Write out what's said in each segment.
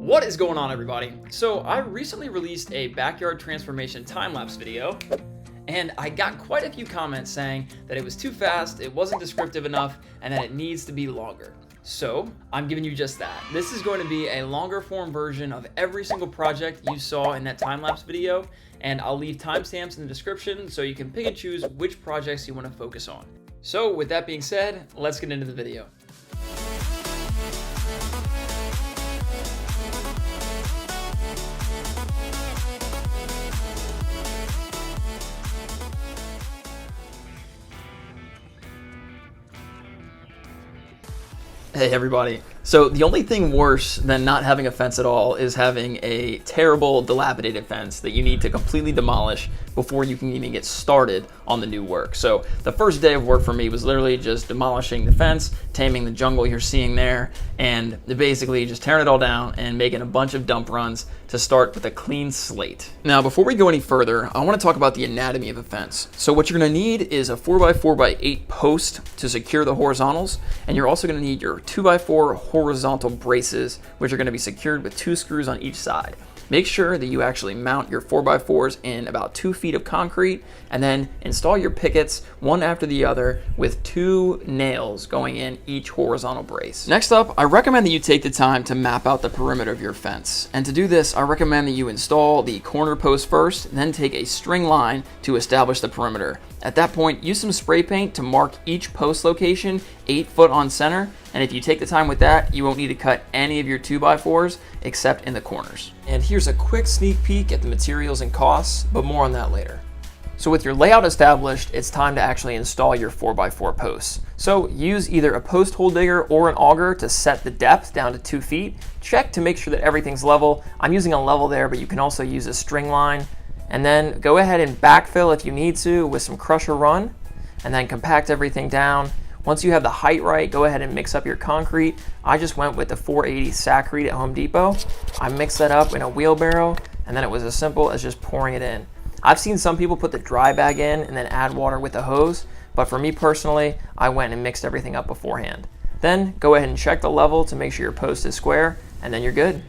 What is going on, everybody? So I recently released a backyard transformation time-lapse video, and I got quite a few comments saying that it was too fast, it wasn't descriptive enough, and that it needs to be longer. So I'm giving you just that. This is going to be a longer form version of every single project you saw in that time-lapse video, and I'll leave timestamps in the description so you can pick and choose which projects you want to focus on. So with that being said, let's get into the video. Hey everybody. So the only thing worse than not having a fence at all is having a terrible dilapidated fence that you need to completely demolish before you can even get started on the new work. So the first day of work for me was literally just demolishing the fence, taming the jungle you're seeing there, and basically just tearing it all down and making a bunch of dump runs to start with a clean slate. Now before we go any further, I want to talk about the anatomy of a fence. So what you're going to need is a 4x4x8 post to secure the horizontals, and you're also going to need your 2x4 horizontal braces, which are going to be secured with 2 screws on each side. Make sure that you actually mount your 4x4s in about 2 feet of concrete, and then install your pickets one after the other with 2 nails going in each horizontal brace. Next up, I recommend that you take the time to map out the perimeter of your fence. And to do this, I recommend that you install the corner post first, and then take a string line to establish the perimeter. At that point, use some spray paint to mark each post location 8 foot on center, and if you take the time with that, you won't need to cut any of your 2x4s except in the corners. And here's a quick sneak peek at the materials and costs, but more on that later. So with your layout established, it's time to actually install your 4x4 posts. So use either a post hole digger or an auger to set the depth down to 2 feet. Check to make sure that everything's level. I'm using a level there, but you can also use a string line. And then go ahead and backfill if you need to with some crusher run, and then compact everything down. Once you have the height right, go ahead and mix up your concrete. I just went with the 480 Saccrete at Home Depot. I mixed that up in a wheelbarrow, and then it was as simple as just pouring it in. I've seen some people put the dry bag in and then add water with a hose, but for me personally, I went and mixed everything up beforehand. Then go ahead and check the level to make sure your post is square, and then you're good.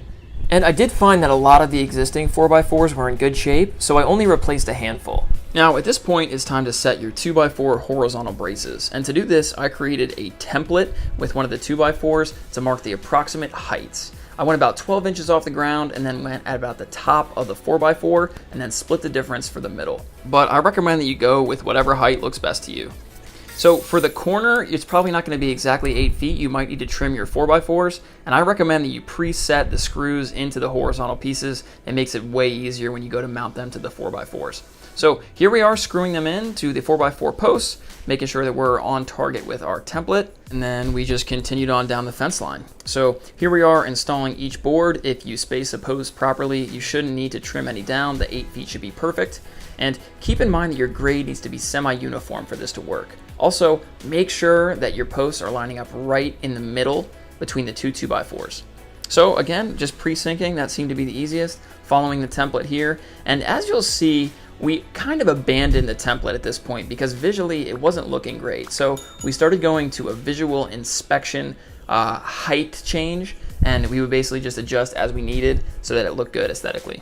And I did find that a lot of the existing 4x4s were in good shape, so I only replaced a handful. Now at this point, it's time to set your 2x4 horizontal braces. And to do this, I created a template with one of the 2x4s to mark the approximate heights. I went about 12 inches off the ground and then went at about the top of the 4x4 and then split the difference for the middle. But I recommend that you go with whatever height looks best to you. So for the corner, it's probably not going to be exactly 8 feet. You might need to trim your 4x4s, and I recommend that you preset the screws into the horizontal pieces. It makes it way easier when you go to mount them to the 4x4s. So here we are screwing them in to the 4x4 posts, making sure that we're on target with our template, and then we just continued on down the fence line. So here we are installing each board. If you space a post properly, you shouldn't need to trim any down. The 8 feet should be perfect. And keep in mind that your grade needs to be semi-uniform for this to work. Also, make sure that your posts are lining up right in the middle between the 2 2x4s. So again, just pre-syncing, that seemed to be the easiest, following the template here. And as you'll see, we kind of abandoned the template at this point because visually it wasn't looking great. So we started going to a visual inspection height change, and we would basically just adjust as we needed so that it looked good aesthetically.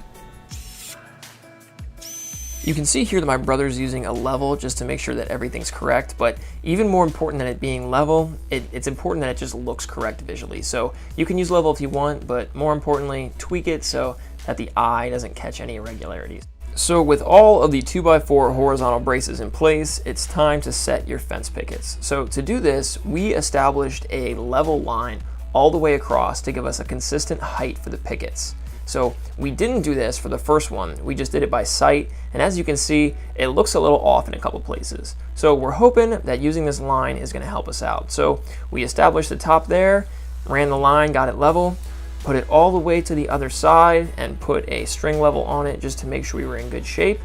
You can see here that my brother's using a level just to make sure that everything's correct, but even more important than it being level, it's important that it just looks correct visually. So you can use level if you want, but more importantly, tweak it so that the eye doesn't catch any irregularities. So with all of the 2x4 horizontal braces in place, it's time to set your fence pickets. So to do this, we established a level line all the way across to give us a consistent height for the pickets. So we didn't do this for the first one, we just did it by sight, and as you can see, it looks a little off in a couple places. So we're hoping that using this line is going to help us out. So we established the top there, ran the line, got it level, put it all the way to the other side, and put a string level on it just to make sure we were in good shape.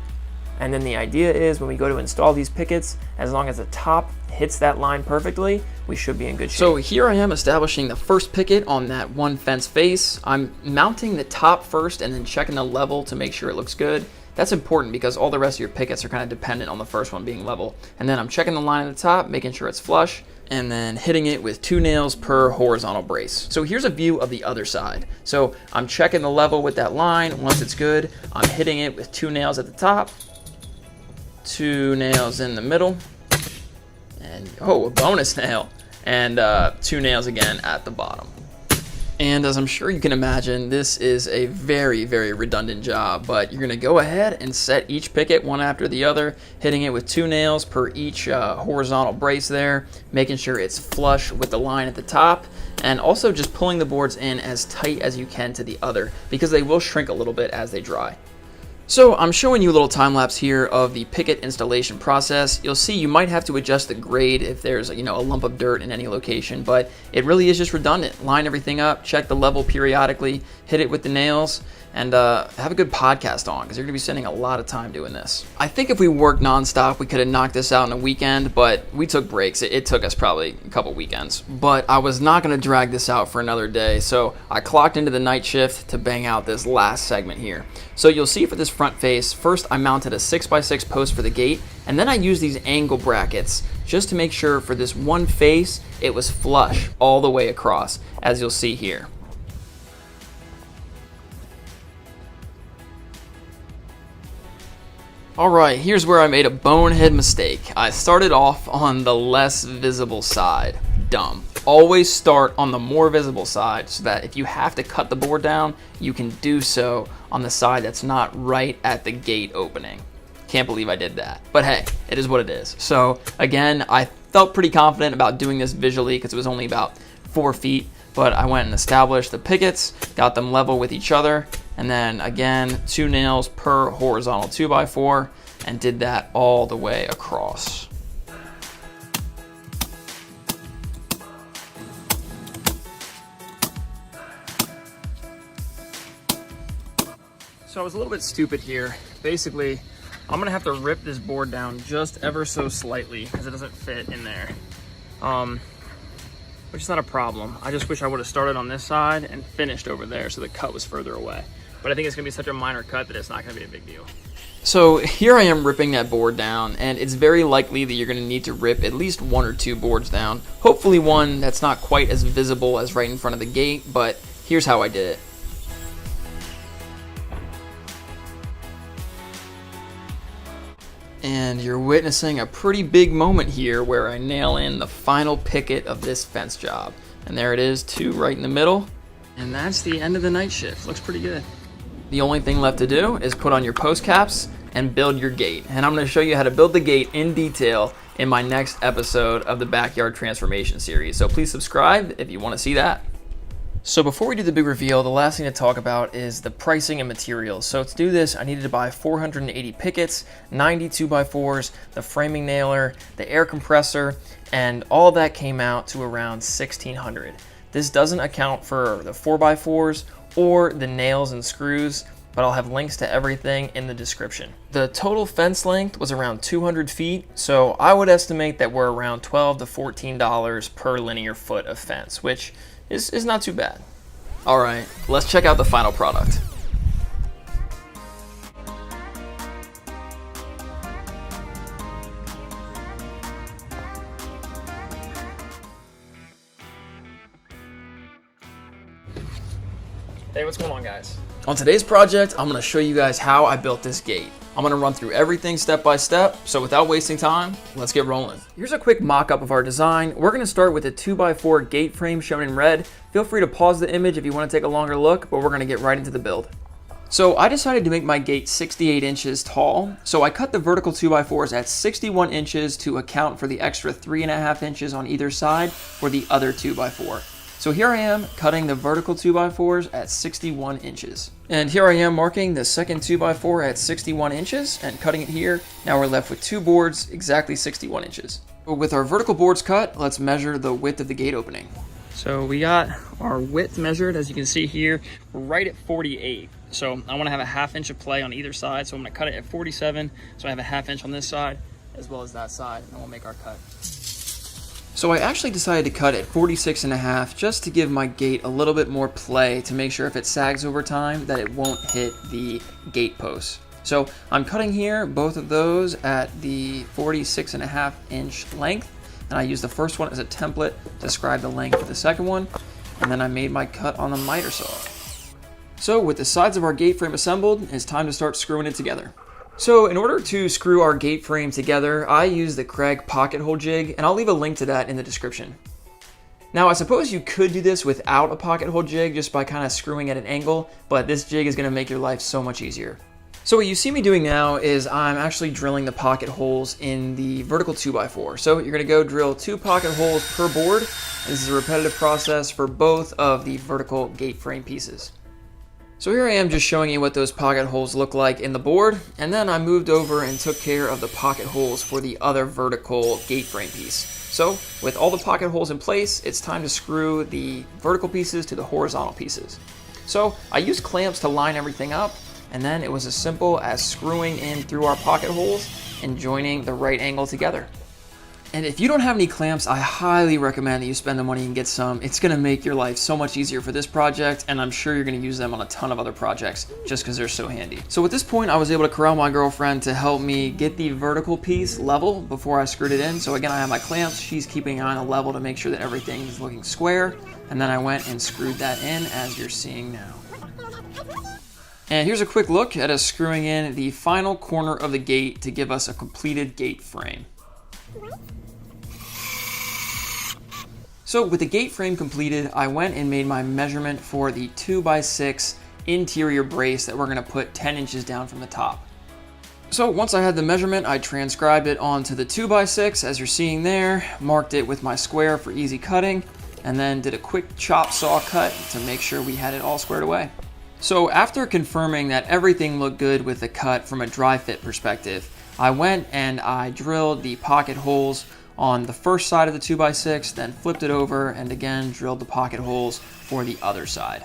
And then the idea is when we go to install these pickets, as long as the top hits that line perfectly, we should be in good shape. So here I am establishing the first picket on that one fence face. I'm mounting the top first and then checking the level to make sure it looks good. That's important because all the rest of your pickets are kind of dependent on the first one being level. And then I'm checking the line at the top, making sure it's flush. and then hitting it with 2 nails per horizontal brace. So here's a view of the other side. So I'm checking the level with that line. Once it's good, I'm hitting it with 2 nails at the top, 2 nails in the middle, and a bonus nail, and 2 nails again at the bottom. And as I'm sure you can imagine, this is a very, very redundant job, but you're gonna go ahead and set each picket one after the other, hitting it with 2 nails per each horizontal brace there, making sure it's flush with the line at the top, and also just pulling the boards in as tight as you can to the other, because they will shrink a little bit as they dry. So I'm showing you a little time lapse here of the picket installation process. You'll see you might have to adjust the grade if there's a lump of dirt in any location, but it really is just redundant. Line everything up, check the level periodically, hit it with the nails, and have a good podcast on, because you're going to be spending a lot of time doing this. I think if we worked nonstop, we could have knocked this out in a weekend, but we took breaks. It took us probably a couple weekends. But I was not going to drag this out for another day, so I clocked into the night shift to bang out this last segment here. So you'll see for this front face, first I mounted a 6x6 post for the gate, and then I used these angle brackets just to make sure for this one face, it was flush all the way across, as you'll see here. Alright, here's where I made a bonehead mistake. I started off on the less visible side. Dumb. Always start on the more visible side so that if you have to cut the board down, you can do so on the side that's not right at the gate opening. Can't believe I did that. But hey, it is what it is. So again, I felt pretty confident about doing this visually because it was only about 4 feet, but I went and established the pickets, got them level with each other, and then again 2 nails per horizontal 2x4, and did that all the way across. So I was a little bit stupid here. Basically, I'm gonna have to rip this board down just ever so slightly because it doesn't fit in there, which is not a problem. I just wish I would have started on this side and finished over there so the cut was further away. But I think it's gonna be such a minor cut that it's not gonna be a big deal. So here I am ripping that board down, and it's very likely that you're gonna need to rip at least 1 or 2 boards down. Hopefully one that's not quite as visible as right in front of the gate, but here's how I did it. And you're witnessing a pretty big moment here where I nail in the final picket of this fence job. And there it is, 2 right in the middle. And that's the end of the night shift. Looks pretty good. The only thing left to do is put on your post caps and build your gate. And I'm going to show you how to build the gate in detail in my next episode of the Backyard Transformation series. So please subscribe if you want to see that. So before we do the big reveal, the last thing to talk about is the pricing and materials. So to do this, I needed to buy 480 pickets, 90 2x4s, the framing nailer, the air compressor, and all of that came out to around $1,600. This doesn't account for the 4x4s or the nails and screws, but I'll have links to everything in the description. The total fence length was around 200 feet, so I would estimate that we're around $12 to $14 per linear foot of fence, which is not too bad. All right, let's check out the final product. Hey, what's going on, guys? On today's project, I'm gonna show you guys how I built this gate. I'm gonna run through everything step by step, so without wasting time, let's get rolling. Here's a quick mock-up of our design. We're gonna start with a 2x4 gate frame shown in red. Feel free to pause the image if you wanna take a longer look, but we're gonna get right into the build. So I decided to make my gate 68 inches tall, so I cut the vertical 2x4s at 61 inches to account for the extra 3.5 inches on either side for the other 2x4. So here I am cutting the vertical 2x4s at 61 inches. And here I am marking the second 2x4 at 61 inches and cutting it here. Now we're left with 2 boards exactly 61 inches. With our vertical boards cut, let's measure the width of the gate opening. So we got our width measured, as you can see here, right at 48. So I want to have a 1/2 inch of play on either side. So I'm going to cut it at 47. So I have a 1/2 inch on this side as well as that side, and we'll make our cut. So I actually decided to cut at 46.5 just to give my gate a little bit more play to make sure if it sags over time that it won't hit the gate posts. So I'm cutting here both of those at the 46.5 inch length, and I used the first one as a template to describe the length of the second one, and then I made my cut on the miter saw. So with the sides of our gate frame assembled, it's time to start screwing it together. So in order to screw our gate frame together, I use the Kreg pocket hole jig, and I'll leave a link to that in the description. Now I suppose you could do this without a pocket hole jig just by kind of screwing at an angle, but this jig is going to make your life so much easier. So what you see me doing now is I'm actually drilling the pocket holes in the vertical 2x4. So you're going to go drill 2 pocket holes per board. This is a repetitive process for both of the vertical gate frame pieces. So here I am just showing you what those pocket holes look like in the board, and then I moved over and took care of the pocket holes for the other vertical gate frame piece. So with all the pocket holes in place, it's time to screw the vertical pieces to the horizontal pieces. So I used clamps to line everything up, and then it was as simple as screwing in through our pocket holes and joining the right angle together. And if you don't have any clamps, I highly recommend that you spend the money and get some. It's gonna make your life so much easier for this project, and I'm sure you're gonna use them on a ton of other projects just because they're so handy. So at this point, I was able to corral my girlfriend to help me get the vertical piece level before I screwed it in. So again, I have my clamps. She's keeping an eye on a level to make sure that everything is looking square. And then I went and screwed that in as you're seeing now. And here's a quick look at us screwing in the final corner of the gate to give us a completed gate frame. So with the gate frame completed, I went and made my measurement for the 2x6 interior brace that we're gonna put 10 inches down from the top. So once I had the measurement, I transcribed it onto the 2x6 as you're seeing there, marked it with my square for easy cutting, and then did a quick chop saw cut to make sure we had it all squared away. So after confirming that everything looked good with the cut from a dry fit perspective, I went and I drilled the pocket holes on the first side of the 2x6, then flipped it over and again drilled the pocket holes for the other side.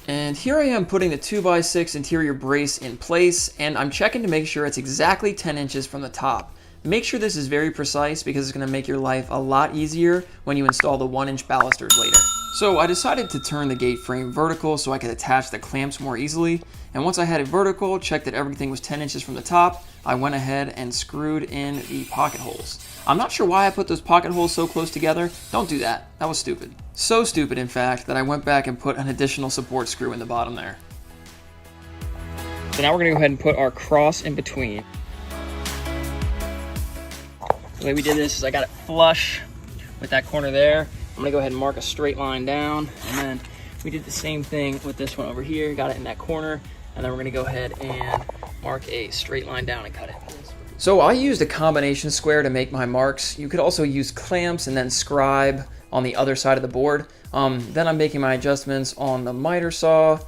And here I am putting the 2x6 interior brace in place, and I'm checking to make sure it's exactly 10 inches from the top. Make sure this is very precise because it's going to make your life a lot easier when you install the 1-inch balusters later. So I decided to turn the gate frame vertical so I could attach the clamps more easily, and once I had it vertical, checked that everything was 10 inches from the top, I went ahead and screwed in the pocket holes. I'm not sure why I put those pocket holes so close together. Don't do that. That was stupid. So stupid, in fact, that I went back and put an additional support screw in the bottom there. So now we're going to go ahead and put our cross in between. The way we did this is I got it flush with that corner there. I'm gonna go ahead and mark a straight line down, and then we did the same thing with this one over here, got it in that corner, and then we're gonna go ahead and mark a straight line down and cut it. So I used a combination square to make my marks. You could also use clamps and then scribe on the other side of the board. Then I'm making my adjustments on the miter saw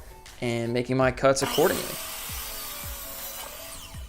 and making my cuts accordingly.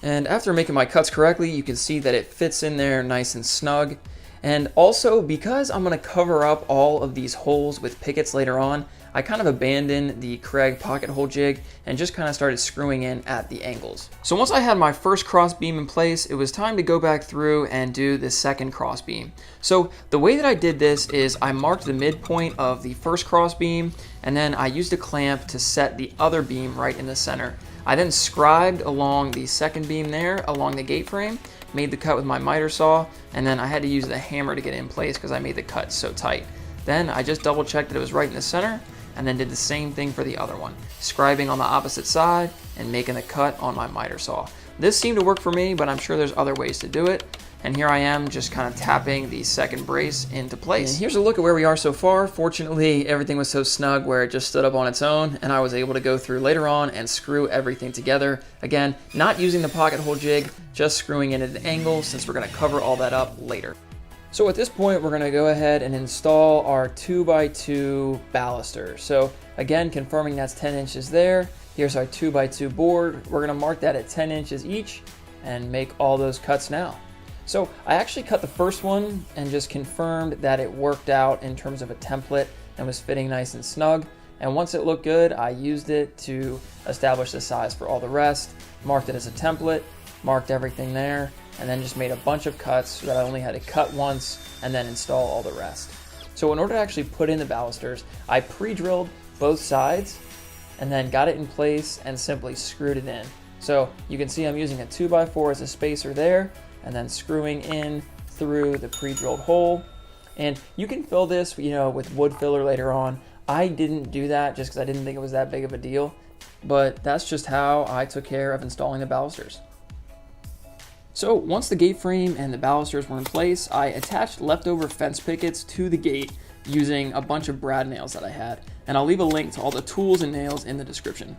And after making my cuts correctly, you can see that it fits in there nice and snug. And also, because I'm gonna cover up all of these holes with pickets later on, I kind of abandoned the Kreg pocket hole jig and just kind of started screwing in at the angles. So once I had my first cross beam in place, it was time to go back through and do the second cross beam. So the way that I did this is I marked the midpoint of the first cross beam, and then I used a clamp to set the other beam right in the center. I then scribed along the second beam there, along the gate frame, made the cut with my miter saw, and then I had to use the hammer to get it in place because I made the cut so tight. Then I just double checked that it was right in the center, and then did the same thing for the other one, scribing on the opposite side and making the cut on my miter saw. This seemed to work for me, but I'm sure there's other ways to do it. And here I am just kind of tapping the second brace into place. And here's a look at where we are so far. Fortunately, everything was so snug where it just stood up on its own, and I was able to go through later on and screw everything together. Again, not using the pocket hole jig, just screwing in at an angle since we're gonna cover all that up later. So at this point, we're gonna go ahead and install our 2x2 baluster. So again, confirming that's 10 inches there. Here's our 2x2 board. We're gonna mark that at 10 inches each and make all those cuts now. So I actually cut the first one and just confirmed that it worked out in terms of a template and was fitting nice and snug. And once it looked good, I used it to establish the size for all the rest, marked it as a template, marked everything there, and then just made a bunch of cuts so that I only had to cut once and then install all the rest. So in order to actually put in the balusters, I pre-drilled both sides and then got it in place and simply screwed it in. So you can see I'm using a 2x4 as a spacer there, and then screwing in through the pre-drilled hole. And you can fill this, with wood filler later on. I didn't do that just because I didn't think it was that big of a deal, but that's just how I took care of installing the balusters. So once the gate frame and the balusters were in place, I attached leftover fence pickets to the gate using a bunch of brad nails that I had, and I'll leave a link to all the tools and nails in the description.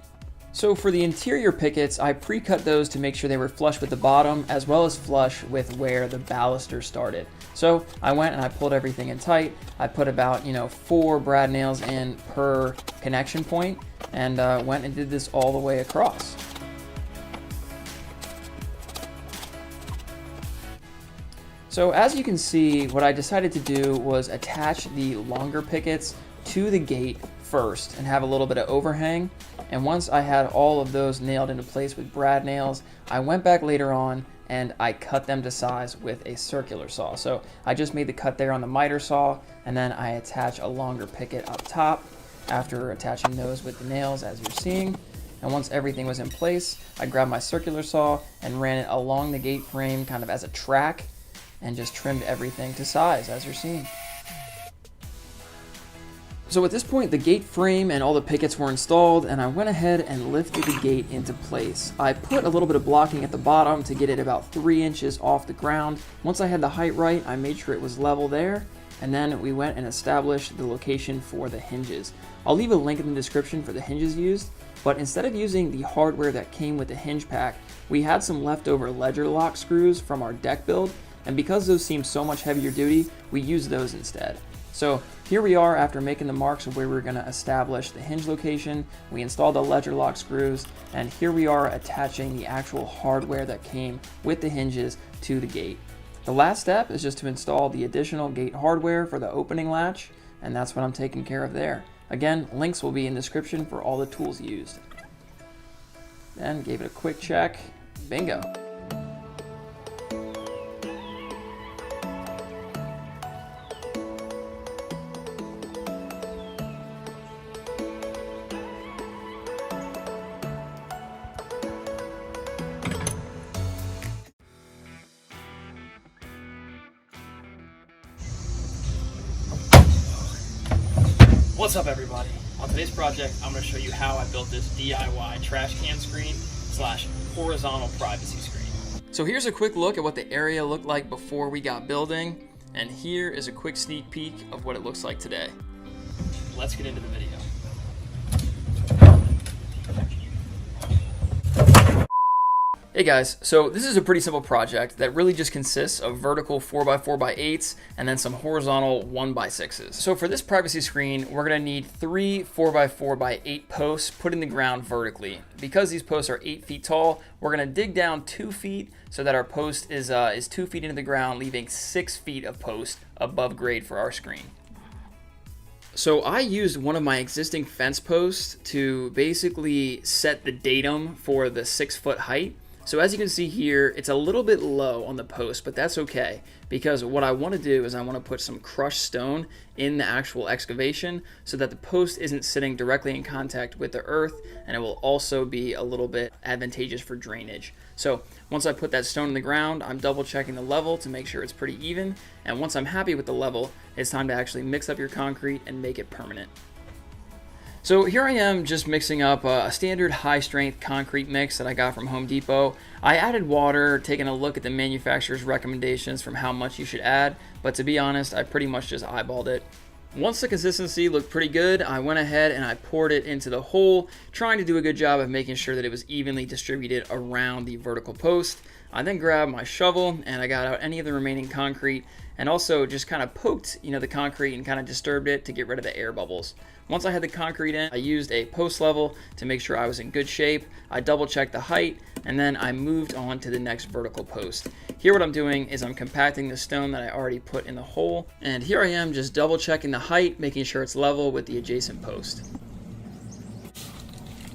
So for the interior pickets, I pre-cut those to make sure they were flush with the bottom as well as flush with where the baluster started. So I went and I pulled everything in tight. I put about 4 brad nails in per connection point, and went and did this all the way across. So as you can see, what I decided to do was attach the longer pickets to the gate first and have a little bit of overhang. And once I had all of those nailed into place with brad nails, I went back later on and I cut them to size with a circular saw. So I just made the cut there on the miter saw, and then I attach a longer picket up top after attaching those with the nails, as you're seeing. And once everything was in place, I grabbed my circular saw and ran it along the gate frame kind of as a track and just trimmed everything to size, as you're seeing. So at this point, the gate frame and all the pickets were installed, and I went ahead and lifted the gate into place. I put a little bit of blocking at the bottom to get it about 3 inches off the ground. Once I had the height right, I made sure it was level there, and then we went and established the location for the hinges. I'll leave a link in the description for the hinges used, but instead of using the hardware that came with the hinge pack, we had some leftover ledger lock screws from our deck build, and because those seemed so much heavier duty, we used those instead. So here we are after making the marks of where we're going to establish the hinge location. We installed the ledger lock screws, and here we are attaching the actual hardware that came with the hinges to the gate. The last step is just to install the additional gate hardware for the opening latch, and that's what I'm taking care of there. Again, links will be in the description for all the tools used. Then gave it a quick check. Bingo. What's up, everybody? On today's project, I'm going to show you how I built this DIY trash can screen / horizontal privacy screen. So here's a quick look at what the area looked like before we got building, and here is a quick sneak peek of what it looks like today. Let's get into the video. Hey guys, so this is a pretty simple project that really just consists of vertical 4x4x8s and then some horizontal 1x6s. So for this privacy screen, we're gonna need 3 4x4x8 posts put in the ground vertically. Because these posts are 8 feet tall, we're gonna dig down 2 feet so that our post is 2 feet into the ground, leaving 6 feet of post above grade for our screen. So I used one of my existing fence posts to basically set the datum for the 6-foot height. So as you can see here, it's a little bit low on the post, but that's okay, because what I want to do is I want to put some crushed stone in the actual excavation so that the post isn't sitting directly in contact with the earth, and it will also be a little bit advantageous for drainage. So once I put that stone in the ground, I'm double checking the level to make sure it's pretty even, and once I'm happy with the level, it's time to actually mix up your concrete and make it permanent. So here I am just mixing up a standard high strength concrete mix that I got from Home Depot. I added water, taking a look at the manufacturer's recommendations from how much you should add, but to be honest, I pretty much just eyeballed it. Once the consistency looked pretty good, I went ahead and I poured it into the hole, trying to do a good job of making sure that it was evenly distributed around the vertical post. I then grabbed my shovel and I got out any of the remaining concrete and also just kind of poked, the concrete and kind of disturbed it to get rid of the air bubbles. Once I had the concrete in, I used a post level to make sure I was in good shape. I double checked the height, and then I moved on to the next vertical post. Here what I'm doing is I'm compacting the stone that I already put in the hole, and here I am just double checking the height, making sure it's level with the adjacent post.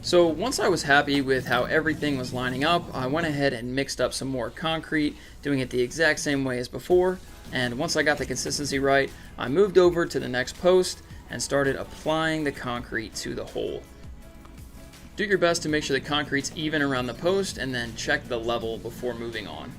So once I was happy with how everything was lining up, I went ahead and mixed up some more concrete, doing it the exact same way as before. And once I got the consistency right, I moved over to the next post and started applying the concrete to the hole. Do your best to make sure the concrete's even around the post and then check the level before moving on.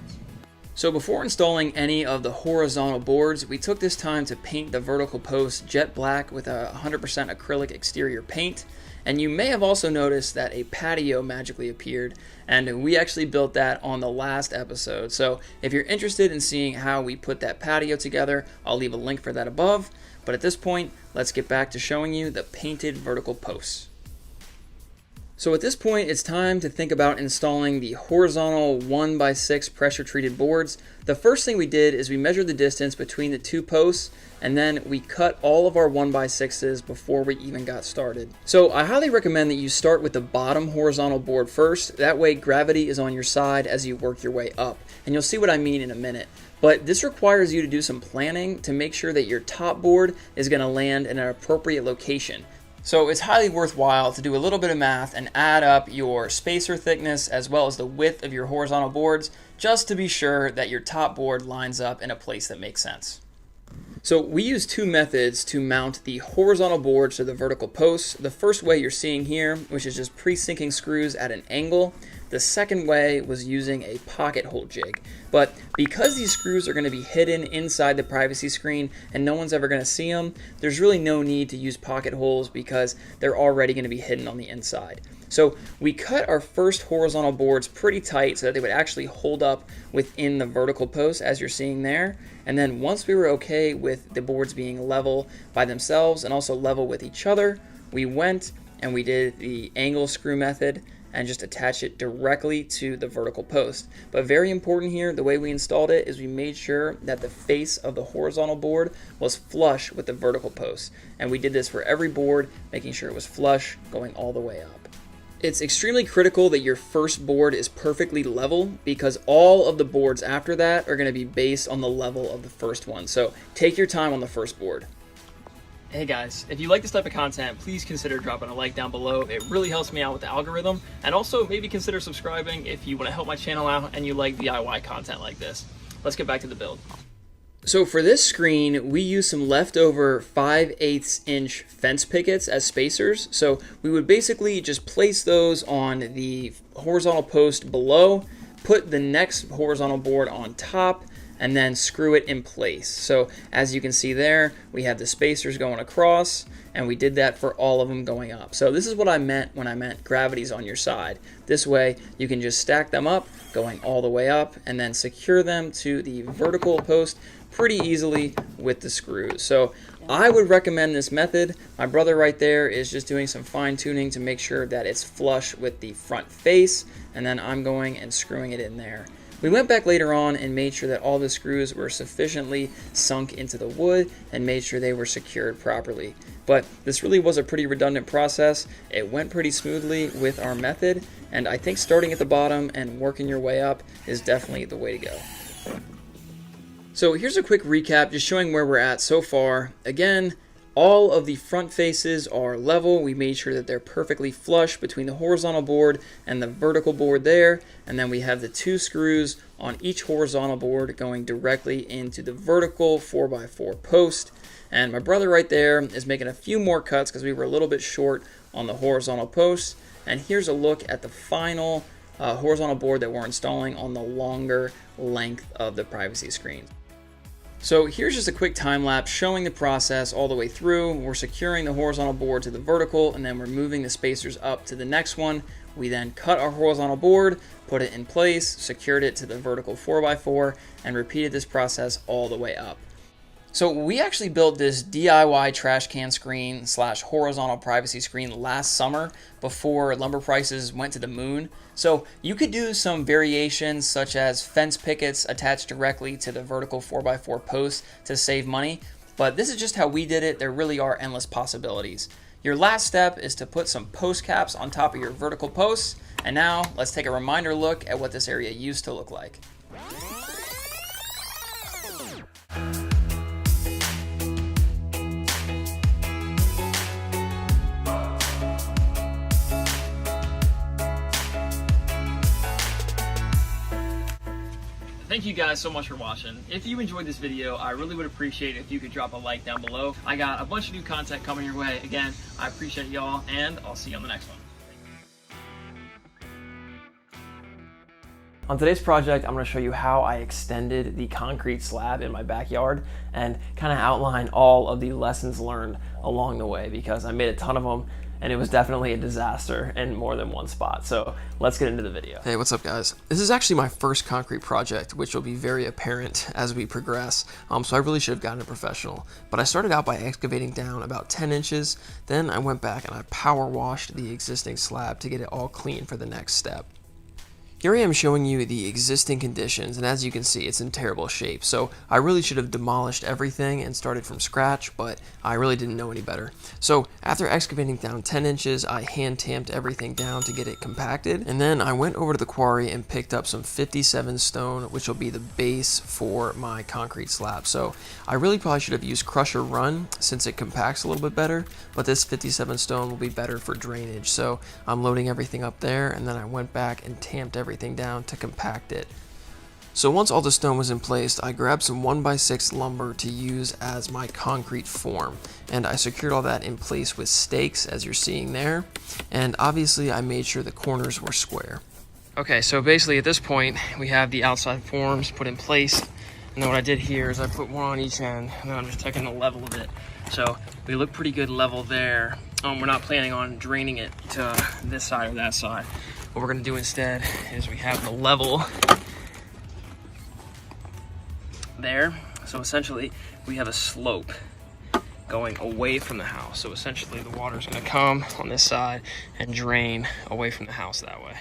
So before installing any of the horizontal boards, we took this time to paint the vertical post jet black with a 100% acrylic exterior paint. And you may have also noticed that a patio magically appeared, and we actually built that on the last episode. So if you're interested in seeing how we put that patio together, I'll leave a link for that above. But at this point, let's get back to showing you the painted vertical posts. So at this point, it's time to think about installing the horizontal 1x6 pressure treated boards. The first thing we did is we measured the distance between the two posts, and then we cut all of our 1x6s before we even got started. So I highly recommend that you start with the bottom horizontal board first. That way gravity is on your side as you work your way up. And you'll see what I mean in a minute. But this requires you to do some planning to make sure that your top board is going to land in an appropriate location. So it's highly worthwhile to do a little bit of math and add up your spacer thickness as well as the width of your horizontal boards, just to be sure that your top board lines up in a place that makes sense. So we use two methods to mount the horizontal boards to the vertical posts. The first way you're seeing here, which is just pre-sinking screws at an angle. The second way was using a pocket hole jig. But because these screws are going to be hidden inside the privacy screen and no one's ever going to see them, there's really no need to use pocket holes because they're already going to be hidden on the inside. So we cut our first horizontal boards pretty tight so that they would actually hold up within the vertical post as you're seeing there. And then once we were okay with the boards being level by themselves and also level with each other, we went and we did the angle screw method and just attach it directly to the vertical post. But very important here, the way we installed it is we made sure that the face of the horizontal board was flush with the vertical post. And we did this for every board, making sure it was flush going all the way up. It's extremely critical that your first board is perfectly level because all of the boards after that are going to be based on the level of the first one. So take your time on the first board. Hey guys, if you like this type of content, please consider dropping a like down below. It really helps me out with the algorithm. And also maybe consider subscribing if you want to help my channel out and you like DIY content like this. Let's get back to the build. So for this screen, we used some leftover 5/8 inch fence pickets as spacers. So we would basically just place those on the horizontal post below, put the next horizontal board on top, and then screw it in place. So as you can see there, we have the spacers going across, and we did that for all of them going up. So this is what I meant when I meant gravity's on your side. This way you can just stack them up, going all the way up, and then secure them to the vertical post pretty easily with the screws. So I would recommend this method. My brother right there is just doing some fine tuning to make sure that it's flush with the front face, and then I'm going and screwing it in there. We went back later on and made sure that all the screws were sufficiently sunk into the wood and made sure they were secured properly. But this really was a pretty redundant process. It went pretty smoothly with our method, and I think starting at the bottom and working your way up is definitely the way to go. So here's a quick recap just showing where we're at so far. Again, all of the front faces are level. We made sure that they're perfectly flush between the horizontal board and the vertical board there. And then we have the two screws on each horizontal board going directly into the vertical 4x4 post. And my brother right there is making a few more cuts because we were a little bit short on the horizontal posts. And here's a look at the final horizontal board that we're installing on the longer length of the privacy screen. So here's just a quick time lapse showing the process all the way through. We're securing the horizontal board to the vertical, and then we're moving the spacers up to the next one. We then cut our horizontal board, put it in place, secured it to the vertical 4x4, and repeated this process all the way up. So we actually built this DIY trash can screen / horizontal privacy screen last summer before lumber prices went to the moon. So you could do some variations such as fence pickets attached directly to the vertical 4x4 post to save money, but this is just how we did it. There really are endless possibilities. Your last step is to put some post caps on top of your vertical posts, and now let's take a reminder look at what this area used to look like. Thank you guys so much for watching. If you enjoyed this video, I really would appreciate it if you could drop a like down below. I got a bunch of new content coming your way. Again, I appreciate y'all, and I'll see you on the next one. On today's project, I'm going to show you how I extended the concrete slab in my backyard and kind of outline all of the lessons learned along the way, because I made a ton of them and it was definitely a disaster in more than one spot. So let's get into the video. Hey, what's up guys? This is actually my first concrete project, which will be very apparent as we progress. So I really should have gotten a professional, but I started out by excavating down about 10 inches. Then I went back and I power washed the existing slab to get it all clean for the next step. Here I am showing you the existing conditions, and as you can see, it's in terrible shape. So I really should have demolished everything and started from scratch, but I really didn't know any better. So after excavating down 10 inches, I hand tamped everything down to get it compacted, and then I went over to the quarry and picked up some 57 stone, which will be the base for my concrete slab. So I really probably should have used crusher run since it compacts a little bit better, but this 57 stone will be better for drainage. So I'm loading everything up there, and then I went back and tamped everything down to compact it. So once all the stone was in place, I grabbed some 1x6 lumber to use as my concrete form, and I secured all that in place with stakes, as you're seeing there, and obviously I made sure the corners were square. Okay, so basically at this point we have the outside forms put in place, and then what I did here is I put one on each end, and then I'm just checking the level of it. So we look pretty good level there. We're not planning on draining it to this side or that side. What we're going to do instead is we have the level there. So essentially we have a slope going away from the house. So essentially the water is going to come on this side and drain away from the house that way.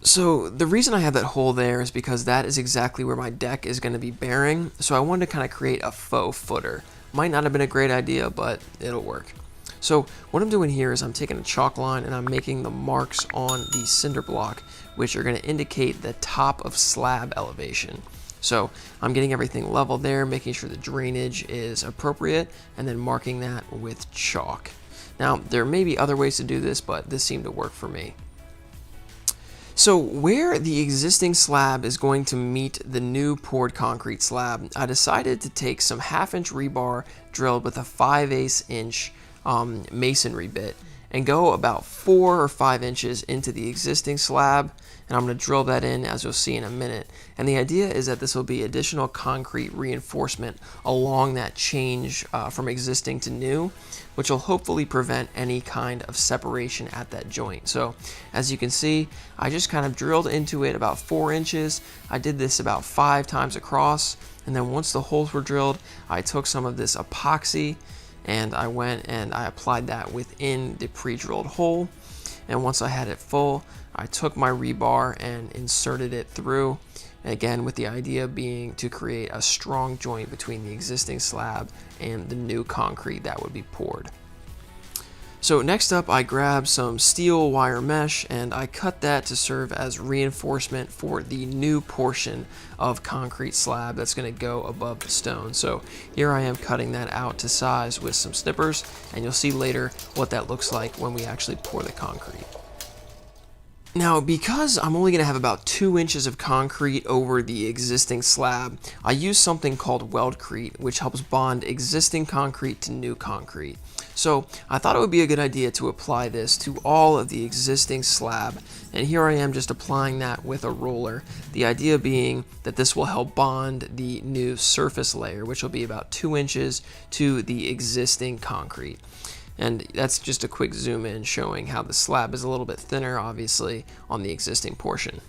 So the reason I have that hole there is because that is exactly where my deck is going to be bearing. So I wanted to kind of create a faux footer. Might not have been a great idea, but it'll work. So what I'm doing here is I'm taking a chalk line and I'm making the marks on the cinder block, which are going to indicate the top of slab elevation. So I'm getting everything level there, making sure the drainage is appropriate, and then marking that with chalk. Now, there may be other ways to do this, but this seemed to work for me. So where the existing slab is going to meet the new poured concrete slab, I decided to take some 1/2-inch rebar drilled with a 5/8 inch masonry bit and go about 4 or 5 inches into the existing slab, and I'm going to drill that in, as you'll see in a minute. And the idea is that this will be additional concrete reinforcement along that change from existing to new, which will hopefully prevent any kind of separation at that joint. So as you can see, I just kind of drilled into it about 4 inches. I did this about 5 times across, and then once the holes were drilled, I took some of this epoxy and I went and I applied that within the pre-drilled hole. And once I had it full, I took my rebar and inserted it through, again with the idea being to create a strong joint between the existing slab and the new concrete that would be poured. So next up, I grabbed some steel wire mesh and I cut that to serve as reinforcement for the new portion of concrete slab that's going to go above the stone. So here I am cutting that out to size with some snippers, and you'll see later what that looks like when we actually pour the concrete. Now, because I'm only going to have about 2 inches of concrete over the existing slab, I use something called weldcrete, which helps bond existing concrete to new concrete. So I thought it would be a good idea to apply this to all of the existing slab, and here I am just applying that with a roller. The idea being that this will help bond the new surface layer, which will be about 2 inches, to the existing concrete. And that's just a quick zoom in showing how the slab is a little bit thinner, obviously, on the existing portion.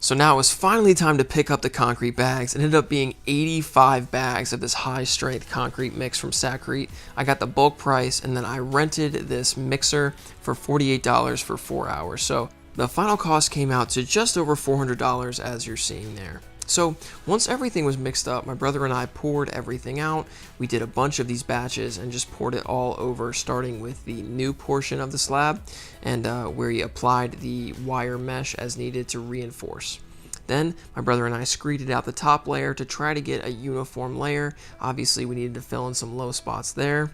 So now it was finally time to pick up the concrete bags. It ended up being 85 bags of this high strength concrete mix from Sacrete. I got the bulk price, and then I rented this mixer for $48 for 4 hours. So the final cost came out to just over $400, as you're seeing there. So once everything was mixed up, my brother and I poured everything out. We did a bunch of these batches and just poured it all over, starting with the new portion of the slab and where he applied the wire mesh as needed to reinforce. Then my brother and I screeded out the top layer to try to get a uniform layer. Obviously we needed to fill in some low spots there,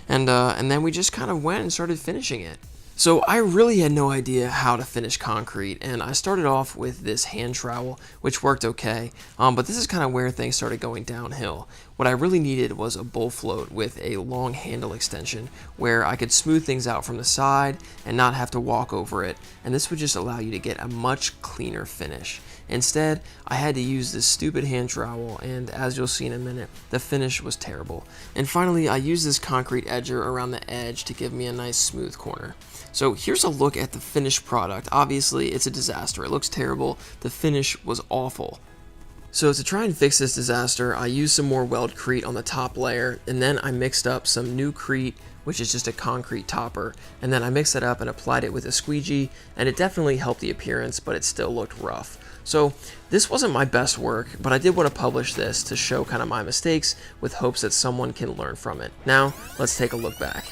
and then we just kind of went and started finishing it. So I really had no idea how to finish concrete, and I started off with this hand trowel, which worked okay, but this is kind of where things started going downhill. What I really needed was a bull float with a long handle extension where I could smooth things out from the side and not have to walk over it, and this would just allow you to get a much cleaner finish. Instead, I had to use this stupid hand trowel, and as you'll see in a minute, the finish was terrible. And finally, I used this concrete edger around the edge to give me a nice smooth corner. So here's a look at the finished product. Obviously, it's a disaster. It looks terrible. The finish was awful. So to try and fix this disaster, I used some more Weldcrete on the top layer, and then I mixed up some new Crete, which is just a concrete topper, and then I mixed it up and applied it with a squeegee, and it definitely helped the appearance, but it still looked rough. So this wasn't my best work, but I did want to publish this to show kind of my mistakes with hopes that someone can learn from it. Now, let's take a look back.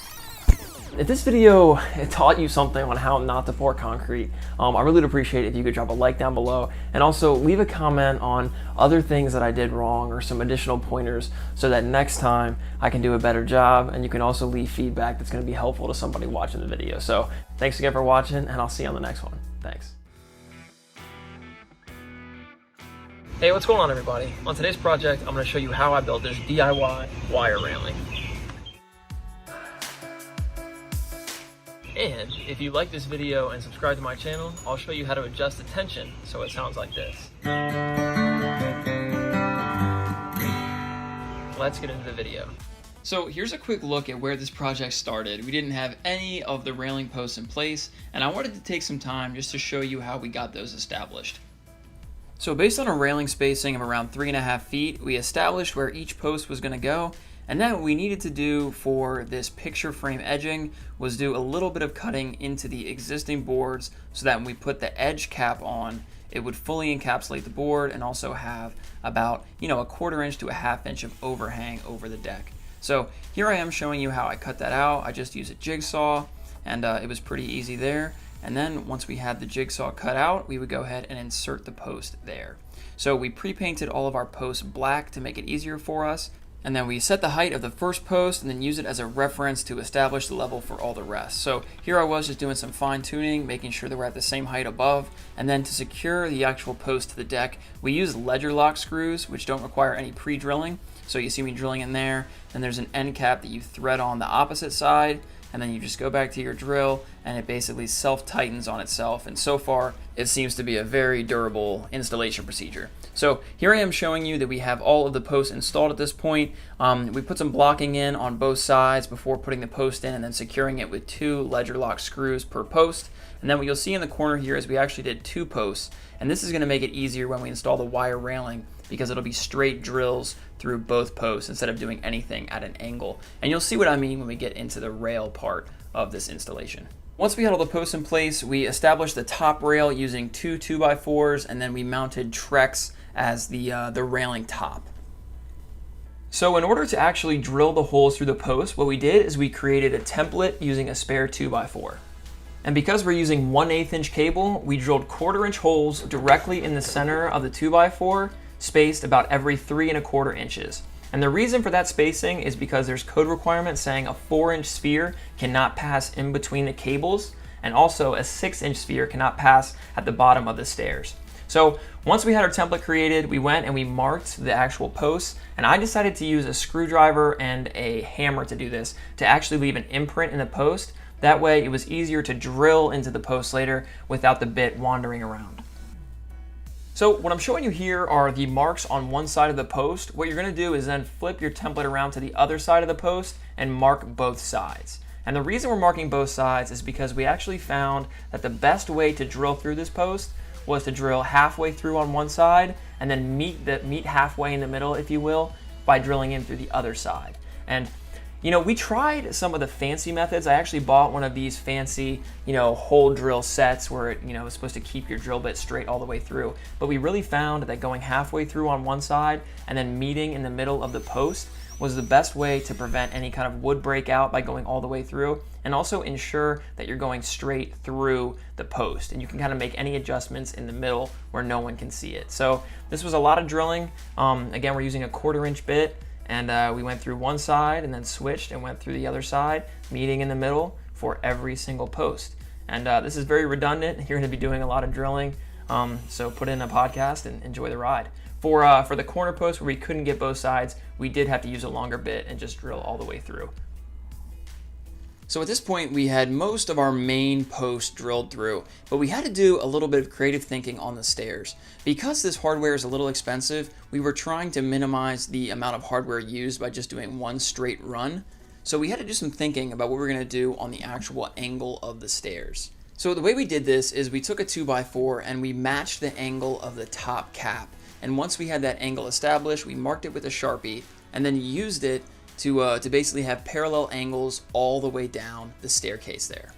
If this video taught you something on how not to pour concrete, I really would appreciate it if you could drop a like down below, and also leave a comment on other things that I did wrong or some additional pointers so that next time I can do a better job, and you can also leave feedback that's going to be helpful to somebody watching the video. So thanks again for watching, and I'll see you on the next one. Thanks. Hey, what's going on, everybody? On today's project, I'm going to show you how I built this DIY wire railing. And if you like this video and subscribe to my channel, I'll show you how to adjust the tension so it sounds like this. Let's get into the video. So here's a quick look at where this project started. We didn't have any of the railing posts in place, and I wanted to take some time just to show you how we got those established. So based on a railing spacing of around 3.5 feet, we established where each post was going to go, and then what we needed to do for this picture frame edging was do a little bit of cutting into the existing boards so that when we put the edge cap on, it would fully encapsulate the board and also have about, a 1/4 inch to 1/2 inch of overhang over the deck. So here I am showing you how I cut that out. I just used a jigsaw, and it was pretty easy there. And then once we had the jigsaw cut out, we would go ahead and insert the post there. So we pre-painted all of our posts black to make it easier for us. And then we set the height of the first post and then use it as a reference to establish the level for all the rest. So here I was just doing some fine tuning, making sure that we're at the same height above. And then to secure the actual post to the deck, we use ledger lock screws, which don't require any pre-drilling. So you see me drilling in there, and there's an end cap that you thread on the opposite side, and then you just go back to your drill and it basically self-tightens on itself, and so far it seems to be a very durable installation procedure. So here I am showing you that we have all of the posts installed at this point. We put some blocking in on both sides before putting the post in and then securing it with 2 ledger lock screws per post. And then what you'll see in the corner here is we actually did 2 posts, and this is going to make it easier when we install the wire railing because it'll be straight drills through both posts instead of doing anything at an angle. And you'll see what I mean when we get into the rail part of this installation. Once we had all the posts in place, we established the top rail using 2 2x4s, and then we mounted Trex as the railing top. So in order to actually drill the holes through the post, what we did is we created a template using a spare 2x4. And because we're using 1/8 inch cable, we drilled 1/4 inch holes directly in the center of the 2x4, spaced about every 3¼ inches. And the reason for that spacing is because there's code requirements saying a 4-inch sphere cannot pass in between the cables, and also a 6-inch sphere cannot pass at the bottom of the stairs. So once we had our template created, we went and we marked the actual posts, and I decided to use a screwdriver and a hammer to do this, to actually leave an imprint in the post. That way it was easier to drill into the post later without the bit wandering around. So what I'm showing you here are the marks on one side of the post. What you're going to do is then flip your template around to the other side of the post and mark both sides. And the reason we're marking both sides is because we actually found that the best way to drill through this post was to drill halfway through on one side and then meet halfway in the middle, if you will, by drilling in through the other side. And we tried some of the fancy methods. I actually bought one of these fancy, hole drill sets where it, is supposed to keep your drill bit straight all the way through. But we really found that going halfway through on one side and then meeting in the middle of the post was the best way to prevent any kind of wood breakout by going all the way through, and also ensure that you're going straight through the post. And you can kind of make any adjustments in the middle where no one can see it. So this was a lot of drilling. Again, we're using a 1/4 inch bit. And we went through one side and then switched and went through the other side, meeting in the middle for every single post. And this is very redundant. You're going to be doing a lot of drilling, so put in a podcast and enjoy the ride. For the corner post where we couldn't get both sides, we did have to use a longer bit and just drill all the way through. So at this point, we had most of our main post drilled through, but we had to do a little bit of creative thinking on the stairs. Because this hardware is a little expensive, we were trying to minimize the amount of hardware used by just doing one straight run. So we had to do some thinking about what we're going to do on the actual angle of the stairs. So the way we did this is we took a 2x4 and we matched the angle of the top cap. And once we had that angle established, we marked it with a Sharpie and then used it to basically have parallel angles all the way down the staircase there.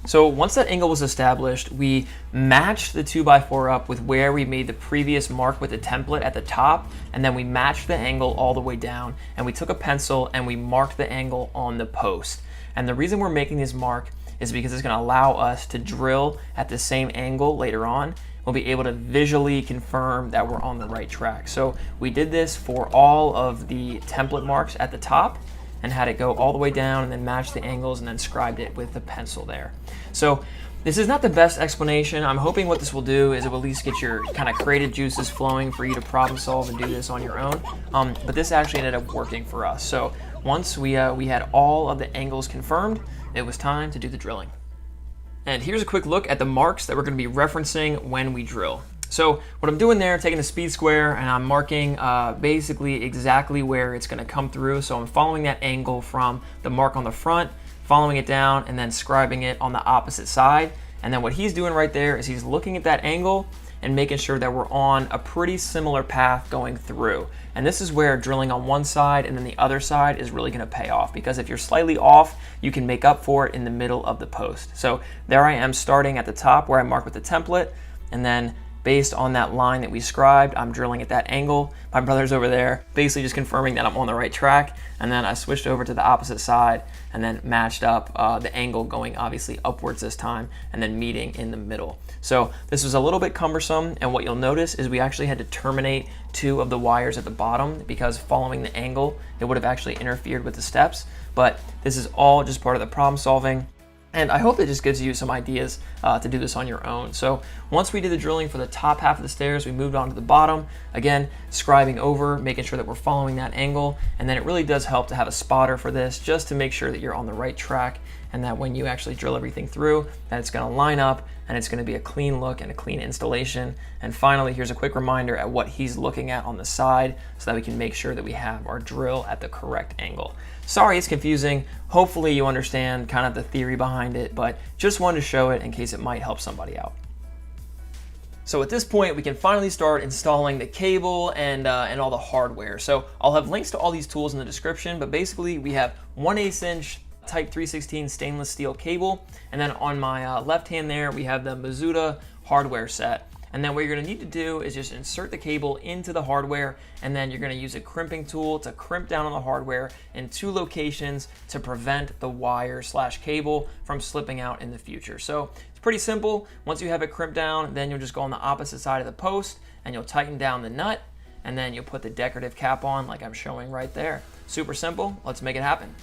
So once that angle was established, we matched the 2x4 up with where we made the previous mark with the template at the top, and then we matched the angle all the way down, and we took a pencil and we marked the angle on the post. And the reason we're making this mark is because it's going to allow us to drill at the same angle later on. We'll be able to visually confirm that we're on the right track. So we did this for all of the template marks at the top and had it go all the way down and then match the angles and then scribed it with the pencil there. So this is not the best explanation. I'm hoping what this will do is it will at least get your kind of creative juices flowing for you to problem solve and do this on your own. But this actually ended up working for us. So once we had all of the angles confirmed, it was time to do the drilling. And here's a quick look at the marks that we're going to be referencing when we drill. So what I'm doing there, taking a speed square and I'm marking basically exactly where it's going to come through. So I'm following that angle from the mark on the front, following it down, and then scribing it on the opposite side. And then what he's doing right there is he's looking at that angle and making sure that we're on a pretty similar path going through. And this is where drilling on one side and then the other side is really gonna pay off, because if you're slightly off, you can make up for it in the middle of the post. So there I am starting at the top where I marked with the template, and then based on that line that we scribed, I'm drilling at that angle. My brother's over there basically just confirming that I'm on the right track, and then I switched over to the opposite side and then matched up the angle going obviously upwards this time and then meeting in the middle. So this was a little bit cumbersome, and what you'll notice is we actually had to terminate 2 of the wires at the bottom because following the angle, it would have actually interfered with the steps, but this is all just part of the problem solving. And I hope it just gives you some ideas to do this on your own. So once we did the drilling for the top half of the stairs, we moved on to the bottom. Again, scribing over, making sure that we're following that angle. And then it really does help to have a spotter for this, just to make sure that you're on the right track and that when you actually drill everything through, that it's gonna line up and it's gonna be a clean look and a clean installation. And finally, here's a quick reminder at what he's looking at on the side so that we can make sure that we have our drill at the correct angle. Sorry it's confusing. Hopefully you understand kind of the theory behind it, but just wanted to show it in case it might help somebody out. So at this point, we can finally start installing the cable and all the hardware. So I'll have links to all these tools in the description, but basically we have 1/8 inch Type 316 stainless steel cable, and then on my left hand there we have the Mizuta hardware set. And then what you're gonna need to do is just insert the cable into the hardware, and then you're gonna use a crimping tool to crimp down on the hardware in 2 locations to prevent the wire/cable from slipping out in the future. So it's pretty simple. Once you have it crimped down, then you'll just go on the opposite side of the post and you'll tighten down the nut, and then you'll put the decorative cap on like I'm showing right there. Super simple, let's make it happen.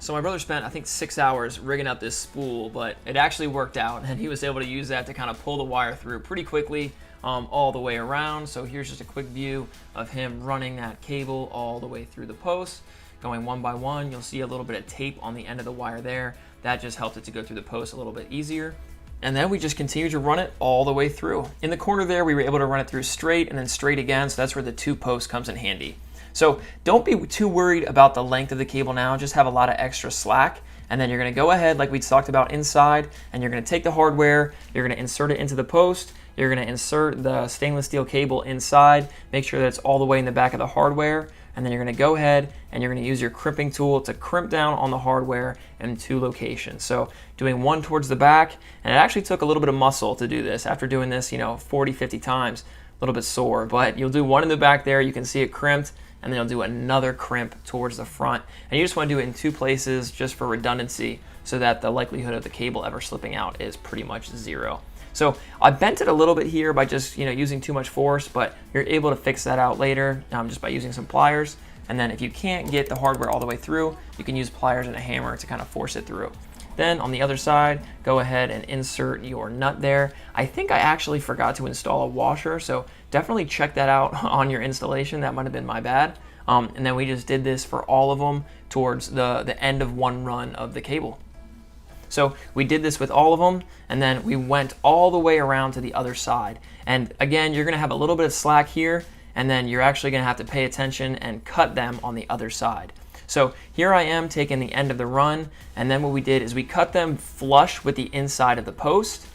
So my brother spent, I think, 6 hours rigging up this spool, but it actually worked out, and he was able to use that to kind of pull the wire through pretty quickly all the way around. So here's just a quick view of him running that cable all the way through the post, going one by one. You'll see a little bit of tape on the end of the wire there. That just helped it to go through the post a little bit easier. And then we just continue to run it all the way through. In the corner there, we were able to run it through straight and then straight again, so that's where the 2 posts comes in handy. So don't be too worried about the length of the cable now, just have a lot of extra slack. And then you're gonna go ahead, like we talked about inside, and you're gonna take the hardware, you're gonna insert it into the post, you're gonna insert the stainless steel cable inside, make sure that it's all the way in the back of the hardware, and then you're gonna go ahead and you're gonna use your crimping tool to crimp down on the hardware in 2 locations. So doing one towards the back, and it actually took a little bit of muscle to do this. After doing this, 40, 50 times, a little bit sore, but you'll do one in the back there, you can see it crimped, and then you'll do another crimp towards the front. And you just want to do it in 2 places just for redundancy so that the likelihood of the cable ever slipping out is pretty much 0. So I bent it a little bit here by just using too much force, but you're able to fix that out later just by using some pliers. And then if you can't get the hardware all the way through, you can use pliers and a hammer to kind of force it through. Then on the other side, go ahead and insert your nut there. I think I actually forgot to install a washer, so definitely check that out on your installation. That might have been my bad. And then we just did this for all of them towards the end of one run of the cable. So we did this with all of them, and then we went all the way around to the other side. And again, you're gonna have a little bit of slack here, and then you're actually gonna have to pay attention and cut them on the other side. So here I am taking the end of the run, and then what we did is we cut them flush with the inside of the post,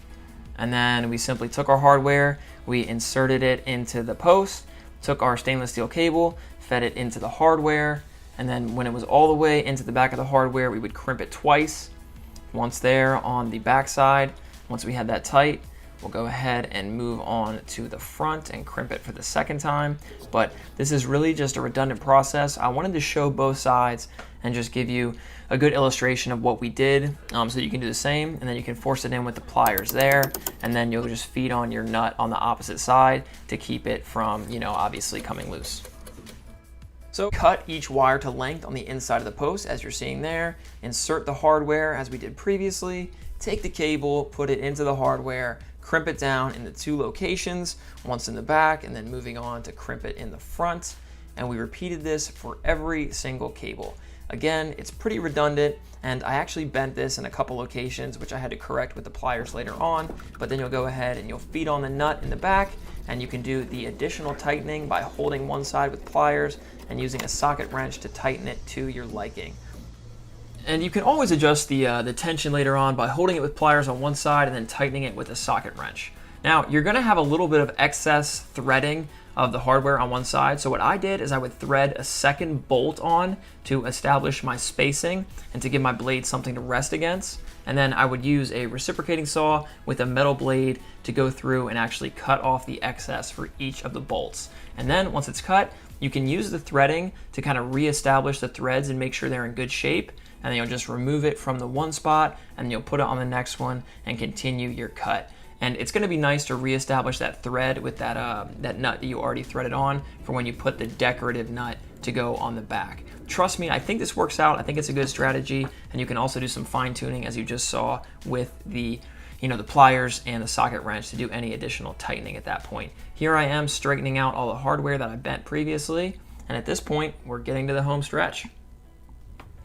and then we simply took our hardware, we inserted it into the post, took our stainless steel cable, fed it into the hardware, and then when it was all the way into the back of the hardware, we would crimp it twice. Once there on the back side, once we had that tight, we'll go ahead and move on to the front and crimp it for the second time. But this is really just a redundant process. I wanted to show both sides and just give you a good illustration of what we did, so that you can do the same, and then you can force it in with the pliers there, and then you'll just feed on your nut on the opposite side to keep it from, obviously coming loose. So cut each wire to length on the inside of the post as you're seeing there, insert the hardware as we did previously, take the cable, put it into the hardware, crimp it down in the two locations, once in the back and then moving on to crimp it in the front. And we repeated this for every single cable. Again, it's pretty redundant, and I actually bent this in a couple locations, which I had to correct with the pliers later on, but then you'll go ahead and you'll feed on the nut in the back, and you can do the additional tightening by holding one side with pliers and using a socket wrench to tighten it to your liking. And you can always adjust the tension later on by holding it with pliers on one side and then tightening it with a socket wrench. Now, you're gonna have a little bit of excess threading of the hardware on one side. So what I did is I would thread a second bolt on to establish my spacing and to give my blade something to rest against. And then I would use a reciprocating saw with a metal blade to go through and actually cut off the excess for each of the bolts. And then once it's cut, you can use the threading to kind of reestablish the threads and make sure they're in good shape. And then you'll just remove it from the one spot and you'll put it on the next one and continue your cut. And it's going to be nice to reestablish that thread with that nut that you already threaded on for when you put the decorative nut to go on the back. Trust me, I think this works out. I think it's a good strategy, and you can also do some fine tuning as you just saw with the the pliers and the socket wrench to do any additional tightening at that point. Here I am straightening out all the hardware that I bent previously, and at this point we're getting to the home stretch.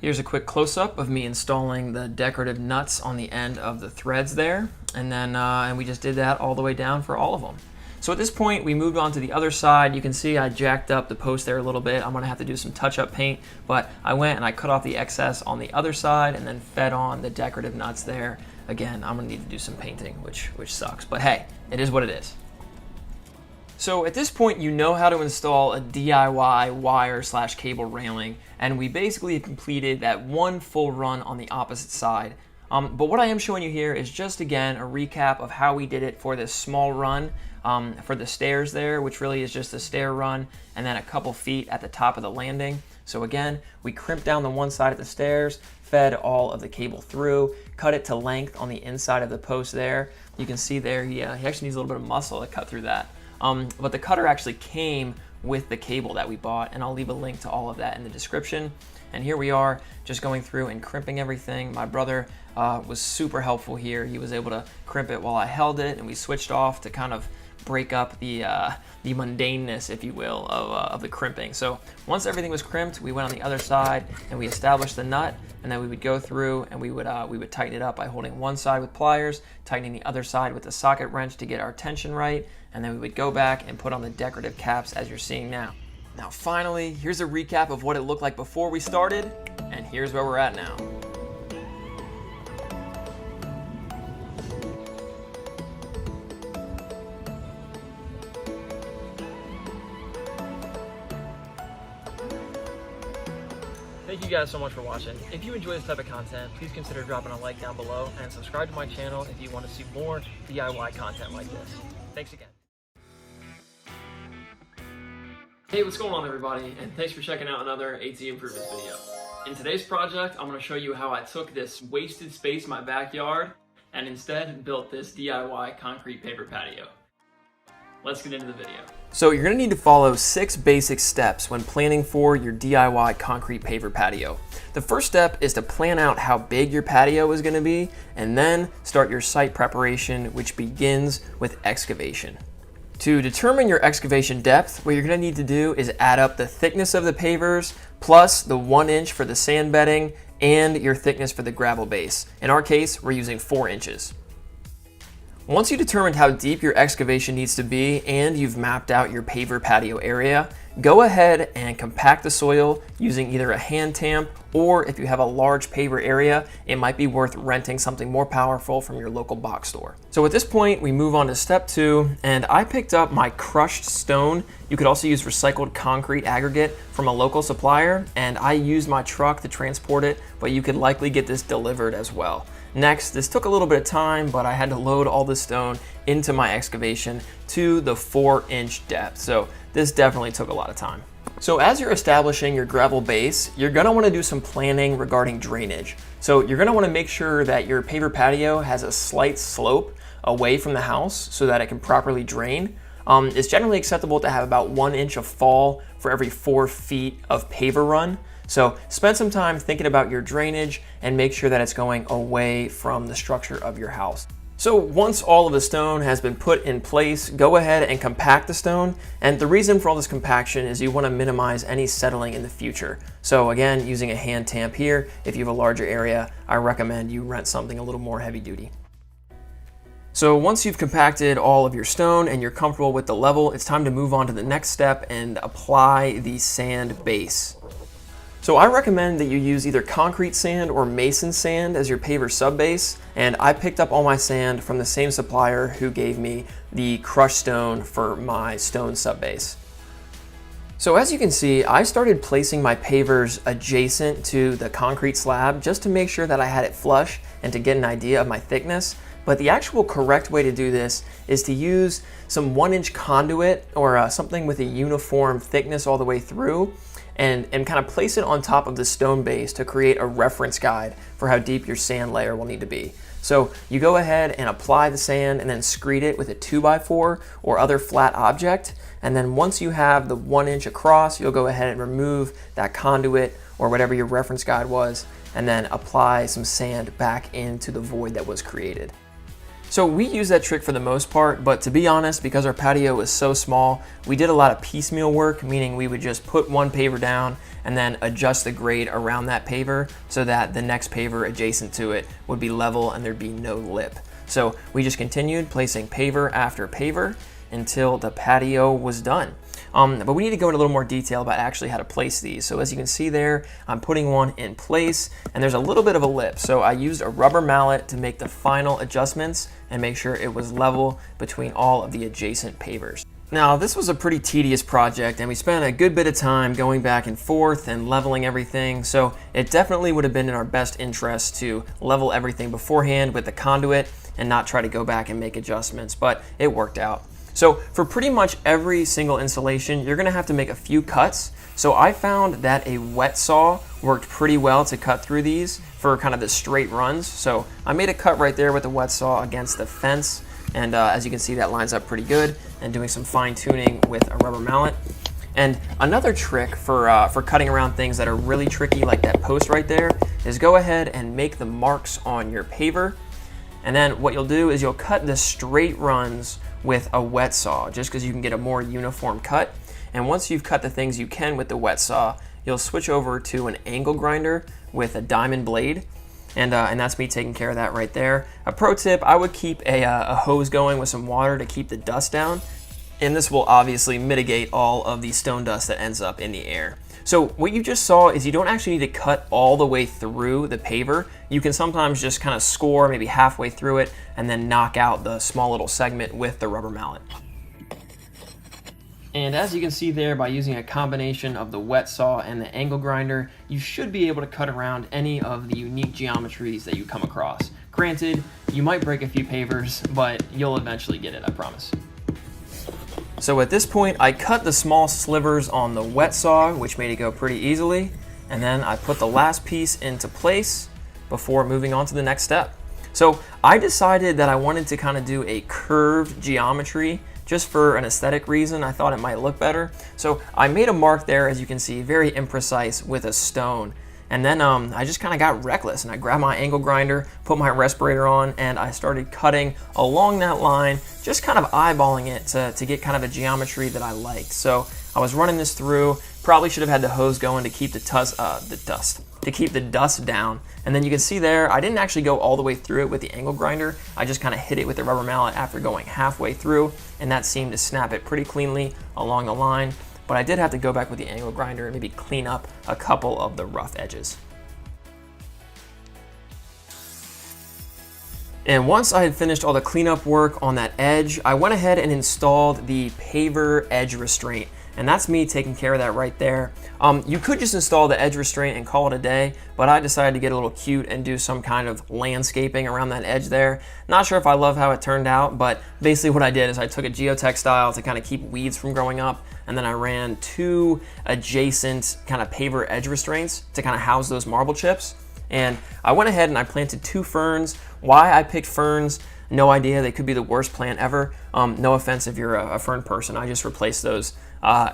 Here's a quick close-up of me installing the decorative nuts on the end of the threads there, and then and we just did that all the way down for all of them. So at this point, we moved on to the other side. You can see I jacked up the post there a little bit. I'm gonna have to do some touch-up paint, but I went and I cut off the excess on the other side and then fed on the decorative nuts there. Again, I'm gonna need to do some painting, which sucks, but hey, it is what it is. So at this point, you know how to install a DIY wire/cable railing, and we basically completed that one full run on the opposite side. But what I am showing you here is just, again, a recap of how we did it for this small run for the stairs there, which really is just a stair run and then a couple feet at the top of the landing. So again, we crimped down the one side of the stairs, fed all of the cable through, cut it to length on the inside of the post there. You can see there, he actually needs a little bit of muscle to cut through that. But the cutter actually came with the cable that we bought, and I'll leave a link to all of that in the description. And here we are, just going through and crimping everything. My brother was super helpful here. He was able to crimp it while I held it, and we switched off to kind of break up the mundaneness, if you will, of the crimping. So once everything was crimped, we went on the other side and we established the nut, and then we would go through and we would tighten it up by holding one side with pliers, tightening the other side with the socket wrench to get our tension right, and then we would go back and put on the decorative caps as you're seeing now. Now finally, here's a recap of what it looked like before we started, and here's where we're at now. Thank you guys so much for watching. If you enjoy this type of content, please consider dropping a like down below and subscribe to my channel if you want to see more DIY content like this. Thanks again. Hey, what's going on everybody, and thanks for checking out another AT Improvements video. In today's project, I'm going to show you how I took this wasted space in my backyard and instead built this DIY concrete paver patio. let's get into the video. So you're gonna need to follow 6 basic steps when planning for your DIY concrete paver patio. The first step is to plan out how big your patio is gonna be, and then start your site preparation, which begins with excavation. To determine your excavation depth, what you're gonna need to do is add up the thickness of the pavers, plus the 1 inch for the sand bedding, and your thickness for the gravel base. In our case, we're using 4 inches. Once you determined how deep your excavation needs to be and you've mapped out your paver patio area, go ahead and compact the soil using either a hand tamp, or if you have a large paver area, it might be worth renting something more powerful from your local box store. So at this point, we move on to step 2, and I picked up my crushed stone. You could also use recycled concrete aggregate from a local supplier, and I used my truck to transport it, but you could likely get this delivered as well. Next, this took a little bit of time, but I had to load all the stone into my excavation to the 4-inch depth. So this definitely took a lot of time. So as you're establishing your gravel base, you're gonna wanna do some planning regarding drainage. So you're gonna wanna make sure that your paver patio has a slight slope away from the house so that it can properly drain. It's generally acceptable to have about 1 inch of fall for every 4 feet of paver run. So spend some time thinking about your drainage and make sure that it's going away from the structure of your house. So once all of the stone has been put in place, go ahead and compact the stone. And the reason for all this compaction is you want to minimize any settling in the future. So again, using a hand tamp here, if you have a larger area, I recommend you rent something a little more heavy duty. So once you've compacted all of your stone and you're comfortable with the level, it's time to move on to the next step and apply the sand base. So I recommend that you use either concrete sand or mason sand as your paver subbase, and I picked up all my sand from the same supplier who gave me the crushed stone for my stone subbase. So as you can see, I started placing my pavers adjacent to the concrete slab just to make sure that I had it flush and to get an idea of my thickness. But the actual correct way to do this is to use some 1-inch conduit or something with a uniform thickness all the way through, and kind of place it on top of the stone base to create a reference guide for how deep your sand layer will need to be. So you go ahead and apply the sand and then screed it with a 2x4 or other flat object. And then once you have the 1 inch across, you'll go ahead and remove that conduit or whatever your reference guide was, and then apply some sand back into the void that was created. So we use that trick for the most part, but to be honest, because our patio is so small, we did a lot of piecemeal work, meaning we would just put one paver down and then adjust the grade around that paver so that the next paver adjacent to it would be level and there'd be no lip. So we just continued placing paver after paver until the patio was done. But we need to go into a little more detail about actually how to place these. So as you can see there, I'm putting one in place and there's a little bit of a lip. So I used a rubber mallet to make the final adjustments and make sure it was level between all of the adjacent pavers. Now this was a pretty tedious project and we spent a good bit of time going back and forth and leveling everything. So it definitely would have been in our best interest to level everything beforehand with the conduit and not try to go back and make adjustments, but it worked out. So for pretty much every single installation, you're gonna have to make a few cuts. So I found that a wet saw worked pretty well to cut through these for kind of the straight runs. So I made a cut right there with the wet saw against the fence. And as you can see, that lines up pretty good, and doing some fine tuning with a rubber mallet. And another trick for cutting around things that are really tricky, like that post right there, is go ahead and make the marks on your paver. And then what you'll do is you'll cut the straight runs with a wet saw, just because you can get a more uniform cut. And once you've cut the things you can with the wet saw, you'll switch over to an angle grinder with a diamond blade. And that's me taking care of that right there. A pro tip, I would keep a hose going with some water to keep the dust down. And this will obviously mitigate all of the stone dust that ends up in the air. So what you just saw is you don't actually need to cut all the way through the paver. You can sometimes just kind of score maybe halfway through it and then knock out the small little segment with the rubber mallet. And as you can see there, by using a combination of the wet saw and the angle grinder, you should be able to cut around any of the unique geometries that you come across. Granted, you might break a few pavers, but you'll eventually get it, I promise. So at this point, I cut the small slivers on the wet saw, which made it go pretty easily. And then I put the last piece into place before moving on to the next step. So I decided that I wanted to kind of do a curved geometry just for an aesthetic reason. I thought it might look better. So I made a mark there, as you can see, very imprecise with a stone. And then I just kind of got reckless, and I grabbed my angle grinder, put my respirator on, and I started cutting along that line, just kind of eyeballing it to get kind of a geometry that I liked. So I was running this through. Probably should have had the hose going to keep the dust down. And then you can see there, I didn't actually go all the way through it with the angle grinder. I just kind of hit it with the rubber mallet after going halfway through, and that seemed to snap it pretty cleanly along the line. But I did have to go back with the angle grinder and maybe clean up a couple of the rough edges. And once I had finished all the cleanup work on that edge, I went ahead and installed the Paver edge restraint. And that's me taking care of that right there. You could just install the edge restraint and call it a day, but I decided to get a little cute and do some kind of landscaping around that edge there. Not sure if I love how it turned out, but basically what I did is I took a geotextile to kind of keep weeds from growing up, and then I ran 2 adjacent kind of Paver edge restraints to kind of house those marble chips. And I went ahead and I planted 2 ferns. Why I picked ferns, no idea. They could be the worst plant ever. No offense if you're a fern person. I just replaced those,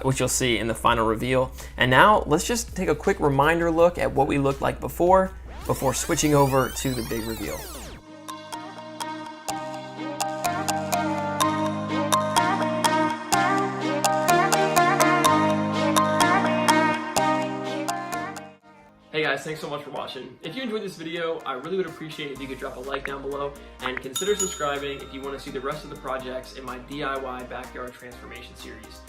which you'll see in the final reveal. And now let's just take a quick reminder look at what we looked like before switching over to the big reveal. Hey guys, thanks so much for watching. If you enjoyed this video, I really would appreciate if you could drop a like down below and consider subscribing if you want to see the rest of the projects in my DIY backyard transformation series.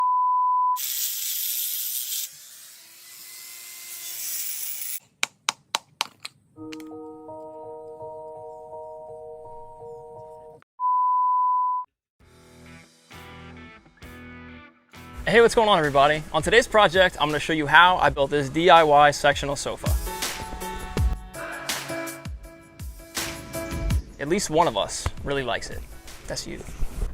Hey, what's going on everybody? On today's project, I'm going to show you how I built this DIY sectional sofa. At least one of us really likes it. That's you.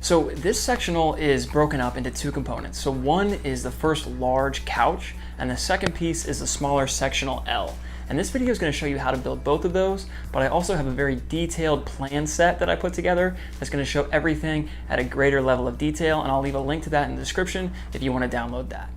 So this sectional is broken up into 2 components. So one is the first large couch, and the second piece is the smaller sectional L. And this video is going to show you how to build both of those, but I also have a very detailed plan set that I put together that's going to show everything at a greater level of detail, and I'll leave a link to that in the description if you want to download that.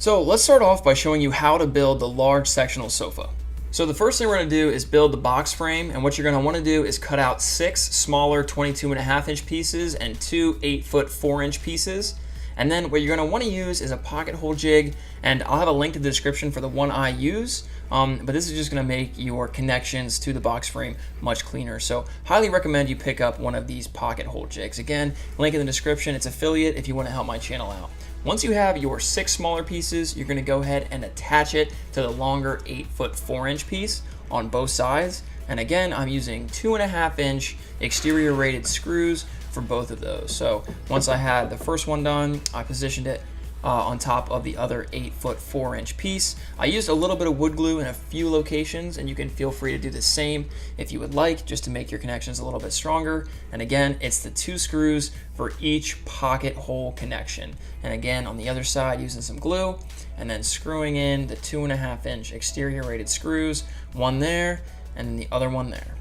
So let's start off by showing you how to build the large sectional sofa. So the first thing we're going to do is build the box frame, and what you're going to want to do is cut out 6 smaller 22.5-inch pieces and 2 8-foot 4-inch pieces. And then what you're going to want to use is a pocket hole jig, and I'll have a link to the description for the one I use, but this is just going to make your connections to the box frame much cleaner. So highly recommend you pick up one of these pocket hole jigs. Again, link in the description. It's affiliate if you want to help my channel out. Once you have your 6 smaller pieces, you're going to go ahead and attach it to the longer 8-foot 4-inch piece on both sides. And again, I'm using 2.5-inch exterior rated screws for both of those. So once I had the first one done, I positioned it on top of the other 8-foot 4-inch piece. I used a little bit of wood glue in a few locations, and you can feel free to do the same if you would like, just to make your connections a little bit stronger. And again, it's the 2 screws for each pocket hole connection. And again, on the other side, using some glue and then screwing in the 2.5-inch exterior rated screws, one there and then the other one there.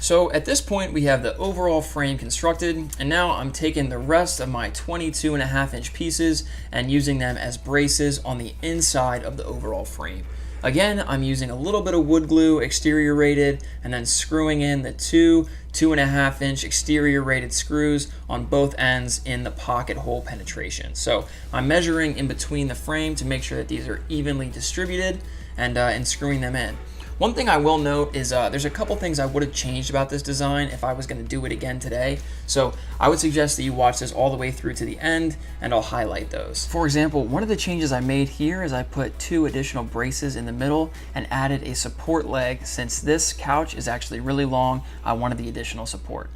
So at this point, we have the overall frame constructed, and now I'm taking the rest of my 22.5-inch pieces and using them as braces on the inside of the overall frame. Again, I'm using a little bit of wood glue, exterior rated, and then screwing in the 2.5-inch exterior rated screws on both ends in the pocket hole penetration. So I'm measuring in between the frame to make sure that these are evenly distributed and screwing them in. One thing I will note is there's a couple things I would have changed about this design if I was going to do it again today. So I would suggest that you watch this all the way through to the end, and I'll highlight those. For example, one of the changes I made here is I put 2 additional braces in the middle and added a support leg. Since this couch is actually really long, I wanted the additional support.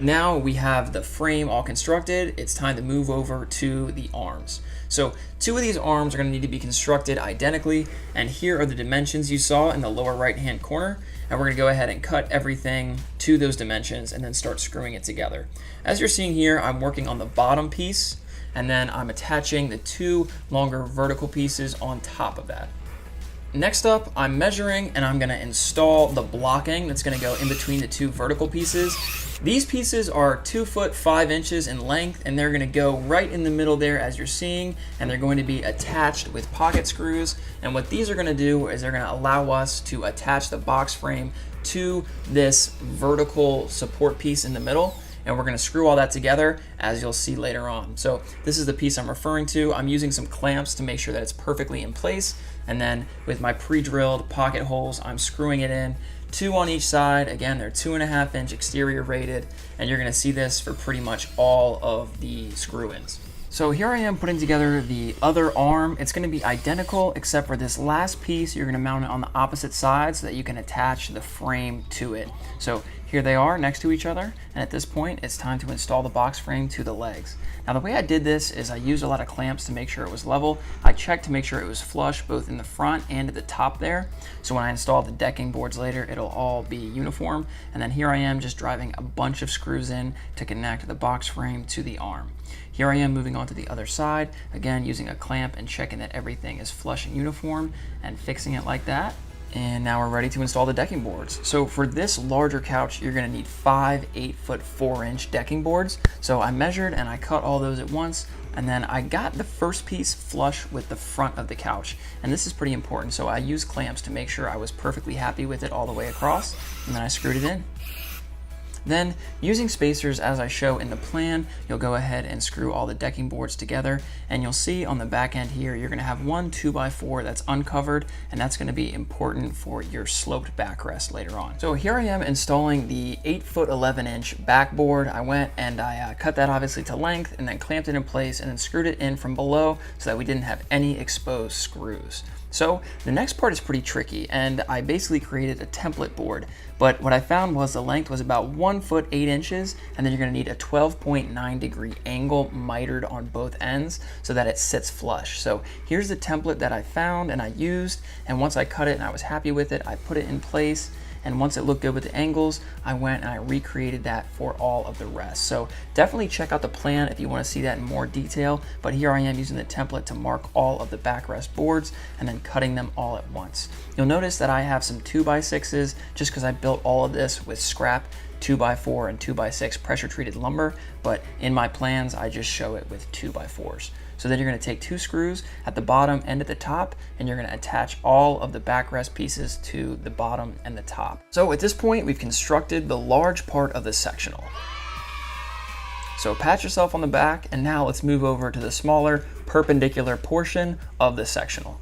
Now we have the frame all constructed, it's time to move over to the arms. So 2 of these arms are going to need to be constructed identically, and here are the dimensions you saw in the lower right hand corner, and we're going to go ahead and cut everything to those dimensions and then start screwing it together. As you're seeing here, I'm working on the bottom piece, and then I'm attaching the 2 longer vertical pieces on top of that. Next up, I'm measuring and I'm gonna install the blocking that's gonna go in between the two vertical pieces. These pieces are 2 foot 5 inches in length, and they're gonna go right in the middle there as you're seeing, and they're going to be attached with pocket screws. And what these are gonna do is they're gonna allow us to attach the box frame to this vertical support piece in the middle. And we're gonna screw all that together, as you'll see later on. So this is the piece I'm referring to. I'm using some clamps to make sure that it's perfectly in place. And then with my pre-drilled pocket holes, I'm screwing it in, 2 on each side. Again, they're 2.5 inch exterior rated, and you're gonna see this for pretty much all of the screw-ins. So here I am putting together the other arm. It's gonna be identical, except for this last piece, you're gonna mount it on the opposite side so that you can attach the frame to it. So here they are next to each other, and at this point, it's time to install the box frame to the legs. Now the way I did this is I used a lot of clamps to make sure it was level. I checked to make sure it was flush both in the front and at the top there. So when I install the decking boards later, it'll all be uniform. And then here I am just driving a bunch of screws in to connect the box frame to the arm. Here I am moving on to the other side, again using a clamp and checking that everything is flush and uniform and fixing it like that. And now we're ready to install the decking boards. So for this larger couch, you're gonna need 5 8 foot 4 inch decking boards. So I measured and I cut all those at once, and then I got the first piece flush with the front of the couch. And this is pretty important. So I used clamps to make sure I was perfectly happy with it all the way across, and then I screwed it in. Then, using spacers as I show in the plan, you'll go ahead and screw all the decking boards together, and you'll see on the back end here, you're gonna have one 2x4 that's uncovered, and that's gonna be important for your sloped backrest later on. So here I am installing the 8 foot 11 inch backboard. I went and I cut that obviously to length, and then clamped it in place, and then screwed it in from below so that we didn't have any exposed screws. So the next part is pretty tricky, and I basically created a template board. But what I found was the length was about 1 foot 8 inches, and then you're gonna need a 12.9 degree angle mitered on both ends so that it sits flush. So here's the template that I found and I used, and once I cut it and I was happy with it, I put it in place. And once it looked good with the angles, I went and I recreated that for all of the rest. So definitely check out the plan if you want to see that in more detail. But here I am using the template to mark all of the backrest boards and then cutting them all at once. You'll notice that I have some 2x6s just because I built all of this with scrap 2x4 and 2x6 pressure treated lumber, but in my plans I just show it with 2x4s. So then you're going to take 2 screws at the bottom and at the top, and you're going to attach all of the backrest pieces to the bottom and the top. So at this point, we've constructed the large part of the sectional. So pat yourself on the back, and now let's move over to the smaller perpendicular portion of the sectional.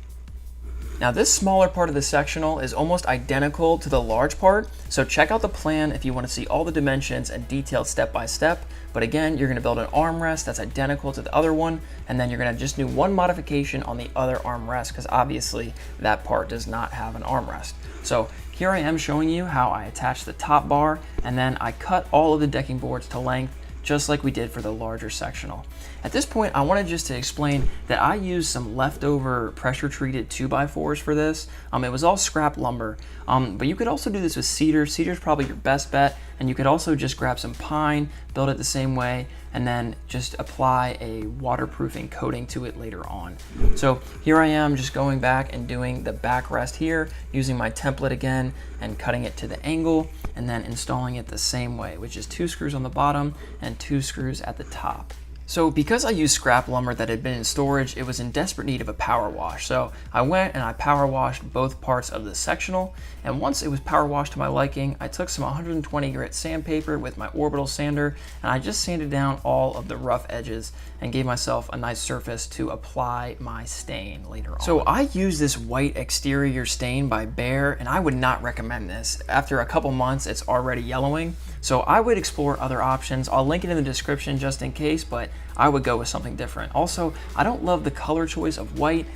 Now this smaller part of the sectional is almost identical to the large part, so check out the plan if you want to see all the dimensions and detailed step by step. But again, you're going to build an armrest that's identical to the other one, and then you're going to just do one modification on the other armrest because obviously that part does not have an armrest. So here I am showing you how I attach the top bar, and then I cut all of the decking boards to length just like we did for the larger sectional. At this point, I wanted just to explain that I used some leftover pressure treated 2x4s for this. It was all scrap lumber, but you could also do this with cedar. Cedar's probably your best bet, and you could also just grab some pine, build it the same way, and then just apply a waterproofing coating to it later on. So here I am just going back and doing the backrest here, using my template again and cutting it to the angle, and then installing it the same way, which is 2 screws on the bottom and 2 screws at the top. So because I used scrap lumber that had been in storage, it was in desperate need of a power wash. So I went and I power washed both parts of the sectional, and once it was power washed to my liking, I took some 120 grit sandpaper with my orbital sander, and I just sanded down all of the rough edges and gave myself a nice surface to apply my stain later on. So I used this white exterior stain by Behr, and I would not recommend this. After a couple months, it's already yellowing. So I would explore other options. I'll link it in the description just in case, but I would go with something different. Also, I don't love the color choice of white.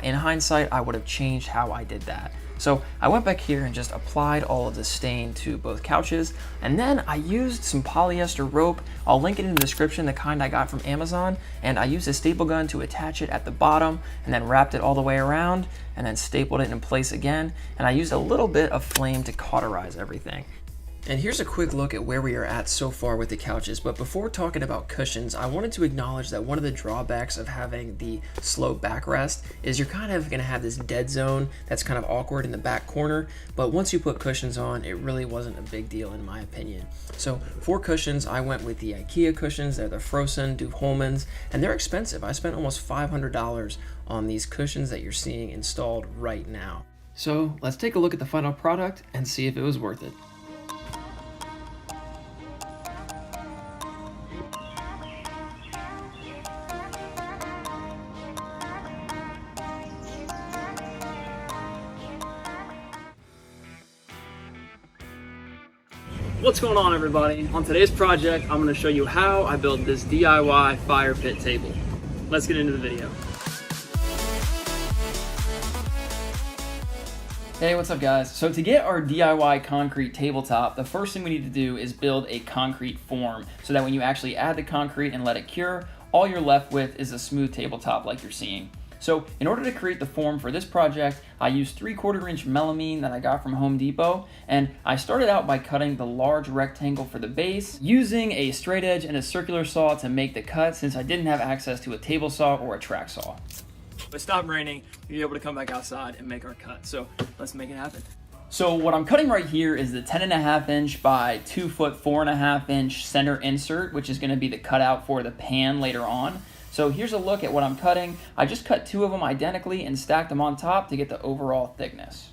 In hindsight, I would have changed how I did that. So I went back here and just applied all of the stain to both couches, and then I used some polyester rope. I'll link it in the description, the kind I got from Amazon, and I used a staple gun to attach it at the bottom, and then wrapped it all the way around, and then stapled it in place again, and I used a little bit of flame to cauterize everything. And here's a quick look at where we are at so far with the couches, but before talking about cushions, I wanted to acknowledge that one of the drawbacks of having the slope backrest is you're kind of going to have this dead zone that's kind of awkward in the back corner, but once you put cushions on, it really wasn't a big deal in my opinion. So for cushions, I went with the IKEA cushions. They're the Frozen Du Holmans, and they're expensive. I spent almost $500 on these cushions that you're seeing installed right now. So let's take a look at the final product and see if it was worth it. What's going on, everybody? On today's project, I'm going to show you how I built this DIY fire pit table. Let's get into the video. Hey, what's up guys? So to get our DIY concrete tabletop, the first thing we need to do is build a concrete form so that when you actually add the concrete and let it cure, all you're left with is a smooth tabletop like you're seeing. So in order to create the form for this project, I used 3/4 inch melamine that I got from Home Depot, and I started out by cutting the large rectangle for the base, using a straight edge and a circular saw to make the cut since I didn't have access to a table saw or a track saw. If it stopped raining, you'll be able to come back outside and make our cut, so let's make it happen. So what I'm cutting right here is the 10.5 inch by 2 foot 4.5 inch center insert, which is going to be the cutout for the pan later on. So here's a look at what I'm cutting. I just cut 2 of them identically and stacked them on top to get the overall thickness.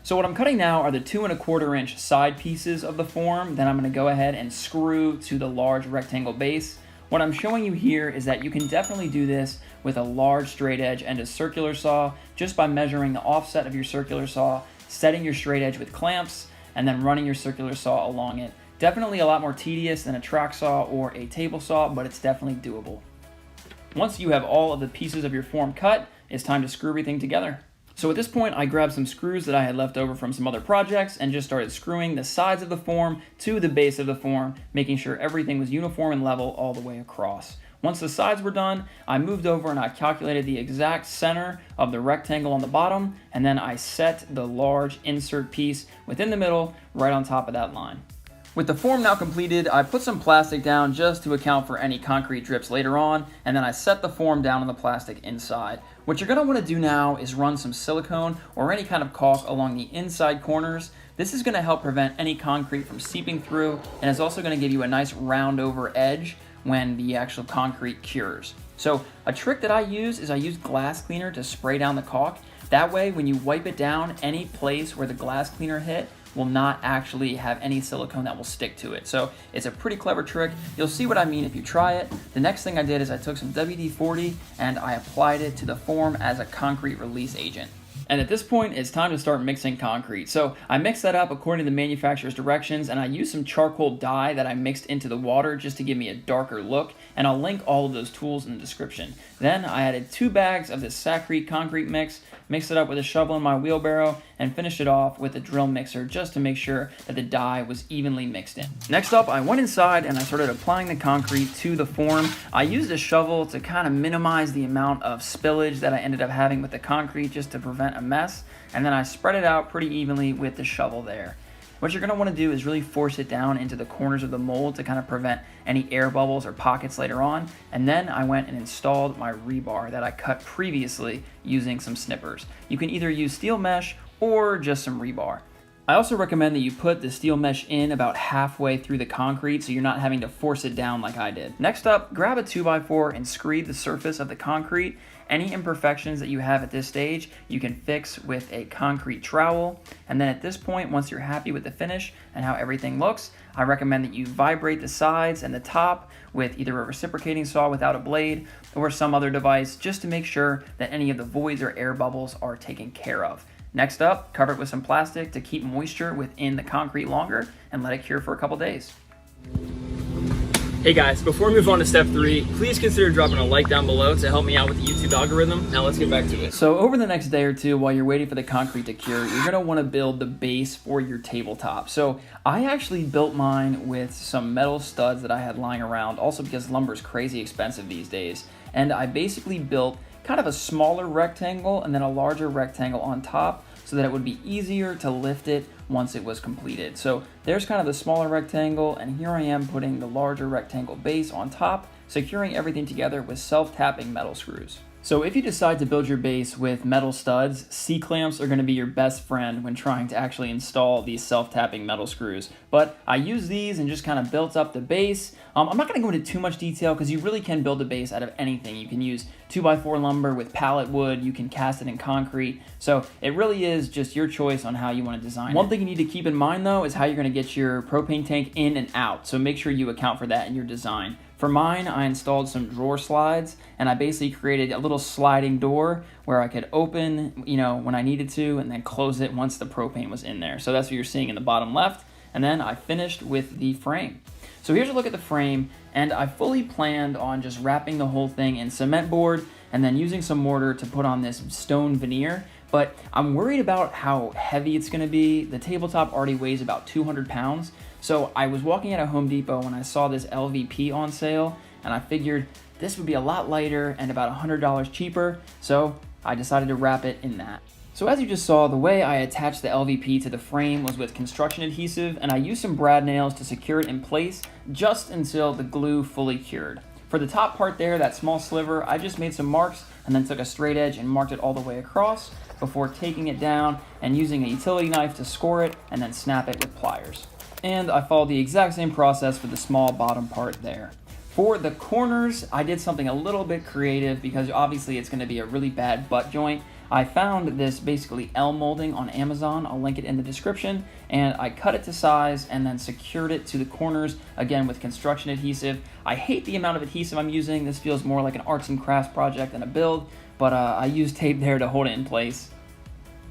So what I'm cutting now are the 2 1/4 inch side pieces of the form. Then I'm going to go ahead and screw to the large rectangle base. What I'm showing you here is that you can definitely do this with a large straight edge and a circular saw just by measuring the offset of your circular saw, setting your straight edge with clamps, and then running your circular saw along it. Definitely a lot more tedious than a track saw or a table saw, but it's definitely doable. Once you have all of the pieces of your form cut, it's time to screw everything together. So at this point, I grabbed some screws that I had left over from some other projects and just started screwing the sides of the form to the base of the form, making sure everything was uniform and level all the way across. Once the sides were done, I moved over and I calculated the exact center of the rectangle on the bottom, and then I set the large insert piece within the middle right on top of that line. With the form now completed, I put some plastic down just to account for any concrete drips later on, and then I set the form down on the plastic inside. What you're going to want to do now is run some silicone or any kind of caulk along the inside corners. This is going to help prevent any concrete from seeping through, and it's also going to give you a nice round over edge when the actual concrete cures. So a trick that I use is I use glass cleaner to spray down the caulk. That way, when you wipe it down, any place where the glass cleaner hit will not actually have any silicone that will stick to it. So it's a pretty clever trick. You'll see what I mean if you try it. The next thing I did is I took some WD-40 and I applied it to the form as a concrete release agent. And at this point, it's time to start mixing concrete. So I mixed that up according to the manufacturer's directions, and I used some charcoal dye that I mixed into the water just to give me a darker look, and I'll link all of those tools in the description. Then I added 2 bags of this Saccharine concrete mix, mixed it up with a shovel in my wheelbarrow, and finished it off with a drill mixer just to make sure that the dye was evenly mixed in. Next up, I went inside and I started applying the concrete to the form. I used a shovel to kind of minimize the amount of spillage that I ended up having with the concrete just to prevent a mess, and then I spread it out pretty evenly with the shovel there. What you're going to want to do is really force it down into the corners of the mold to kind of prevent any air bubbles or pockets later on. And then I went and installed my rebar that I cut previously using some snippers. You can either use steel mesh or just some rebar. I also recommend that you put the steel mesh in about halfway through the concrete so you're not having to force it down like I did. Next up, grab a 2x4 and screed the surface of the concrete. Any imperfections that you have at this stage, you can fix with a concrete trowel. And then at this point, once you're happy with the finish and how everything looks, I recommend that you vibrate the sides and the top with either a reciprocating saw without a blade or some other device just to make sure that any of the voids or air bubbles are taken care of. Next up, cover it with some plastic to keep moisture within the concrete longer and let it cure for a couple days. Hey guys, before we move on to step 3, please consider dropping a like down below to help me out with the YouTube algorithm. Now let's get back to it. So over the next day or two, while you're waiting for the concrete to cure, you're gonna wanna build the base for your tabletop. So I actually built mine with some metal studs that I had lying around, also because lumber is crazy expensive these days. And I basically built kind of a smaller rectangle and then a larger rectangle on top so that it would be easier to lift it once it was completed. So there's kind of the smaller rectangle, and here I am putting the larger rectangle base on top, securing everything together with self-tapping metal screws. So if you decide to build your base with metal studs, C-clamps are going to be your best friend when trying to actually install these self-tapping metal screws. But I used these and just kind of built up the base. I'm not going to go into too much detail because you really can build a base out of anything. You can use 2x4 lumber with pallet wood, you can cast it in concrete. So it really is just your choice on how you want to design it. One thing you need to keep in mind though is how you're going to get your propane tank in and out. So make sure you account for that in your design. For mine, I installed some drawer slides, and I basically created a little sliding door where I could open, when I needed to, and then close it once the propane was in there. So that's what you're seeing in the bottom left. And then I finished with the frame. So here's a look at the frame, and I fully planned on just wrapping the whole thing in cement board and then using some mortar to put on this stone veneer. But I'm worried about how heavy it's going to be. The tabletop already weighs about 200 pounds. So I was walking out of Home Depot when I saw this LVP on sale, and I figured this would be a lot lighter and about $100 cheaper, so I decided to wrap it in that. So as you just saw, the way I attached the LVP to the frame was with construction adhesive, and I used some brad nails to secure it in place just until the glue fully cured. For the top part there, that small sliver, I just made some marks and then took a straight edge and marked it all the way across before taking it down and using a utility knife to score it and then snap it with pliers. And I followed the exact same process for the small bottom part there. For the corners, I did something a little bit creative because obviously it's going to be a really bad butt joint. I found this basically L molding on Amazon, I'll link it in the description, and I cut it to size and then secured it to the corners, again with construction adhesive. I hate the amount of adhesive I'm using. This feels more like an arts and crafts project than a build, but I used tape there to hold it in place.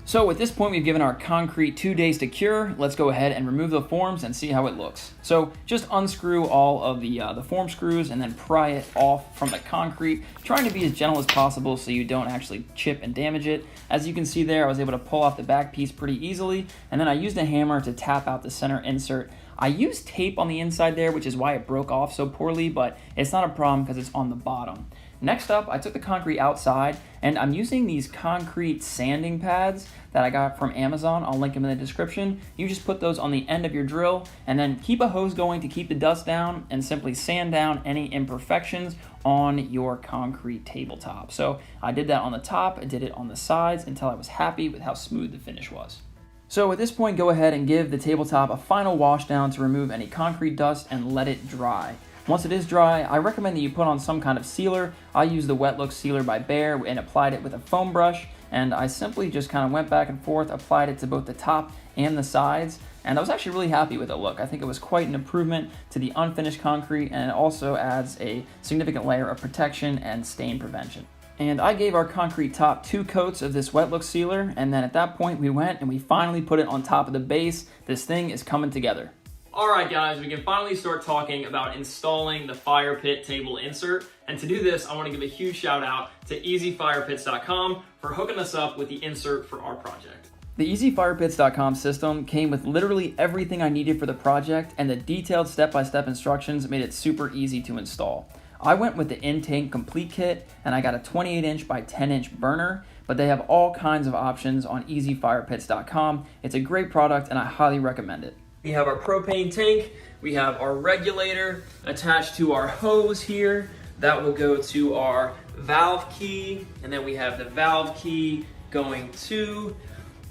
So at this point, we've given our concrete 2 days to cure. Let's go ahead and remove the forms and see how it looks. So just unscrew all of the form screws and then pry it off from the concrete, trying to be as gentle as possible so you don't actually chip and damage it. As you can see there, I was able to pull off the back piece pretty easily, and then I used a hammer to tap out the center insert. I used tape on the inside there, which is why it broke off so poorly, but it's not a problem because it's on the bottom. Next up, I took the concrete outside, and I'm using these concrete sanding pads that I got from Amazon. I'll link them in the description. You just put those on the end of your drill, and then keep a hose going to keep the dust down, and simply sand down any imperfections on your concrete tabletop. So I did that on the top, I did it on the sides until I was happy with how smooth the finish was. So at this point, go ahead and give the tabletop a final wash down to remove any concrete dust and let it dry. Once it is dry, I recommend that you put on some kind of sealer. I used the Wet Look sealer by Paver and applied it with a foam brush, and I simply just kind of went back and forth, applied it to both the top and the sides, and I was actually really happy with the look. I think it was quite an improvement to the unfinished concrete, and it also adds a significant layer of protection and stain prevention. And I gave our concrete top 2 coats of this Wet Look sealer, and then at that point we went and we finally put it on top of the base. This thing is coming together. Alright guys, we can finally start talking about installing the fire pit table insert. And to do this, I want to give a huge shout out to easyfirepits.com for hooking us up with the insert for our project. The easyfirepits.com system came with literally everything I needed for the project, and the detailed step-by-step instructions made it super easy to install. I went with the in-tank complete kit, and I got a 28-inch by 10-inch burner, but they have all kinds of options on easyfirepits.com. It's a great product, and I highly recommend it. We have our propane tank, we have our regulator attached to our hose here. That will go to our valve key, and then we have the valve key going to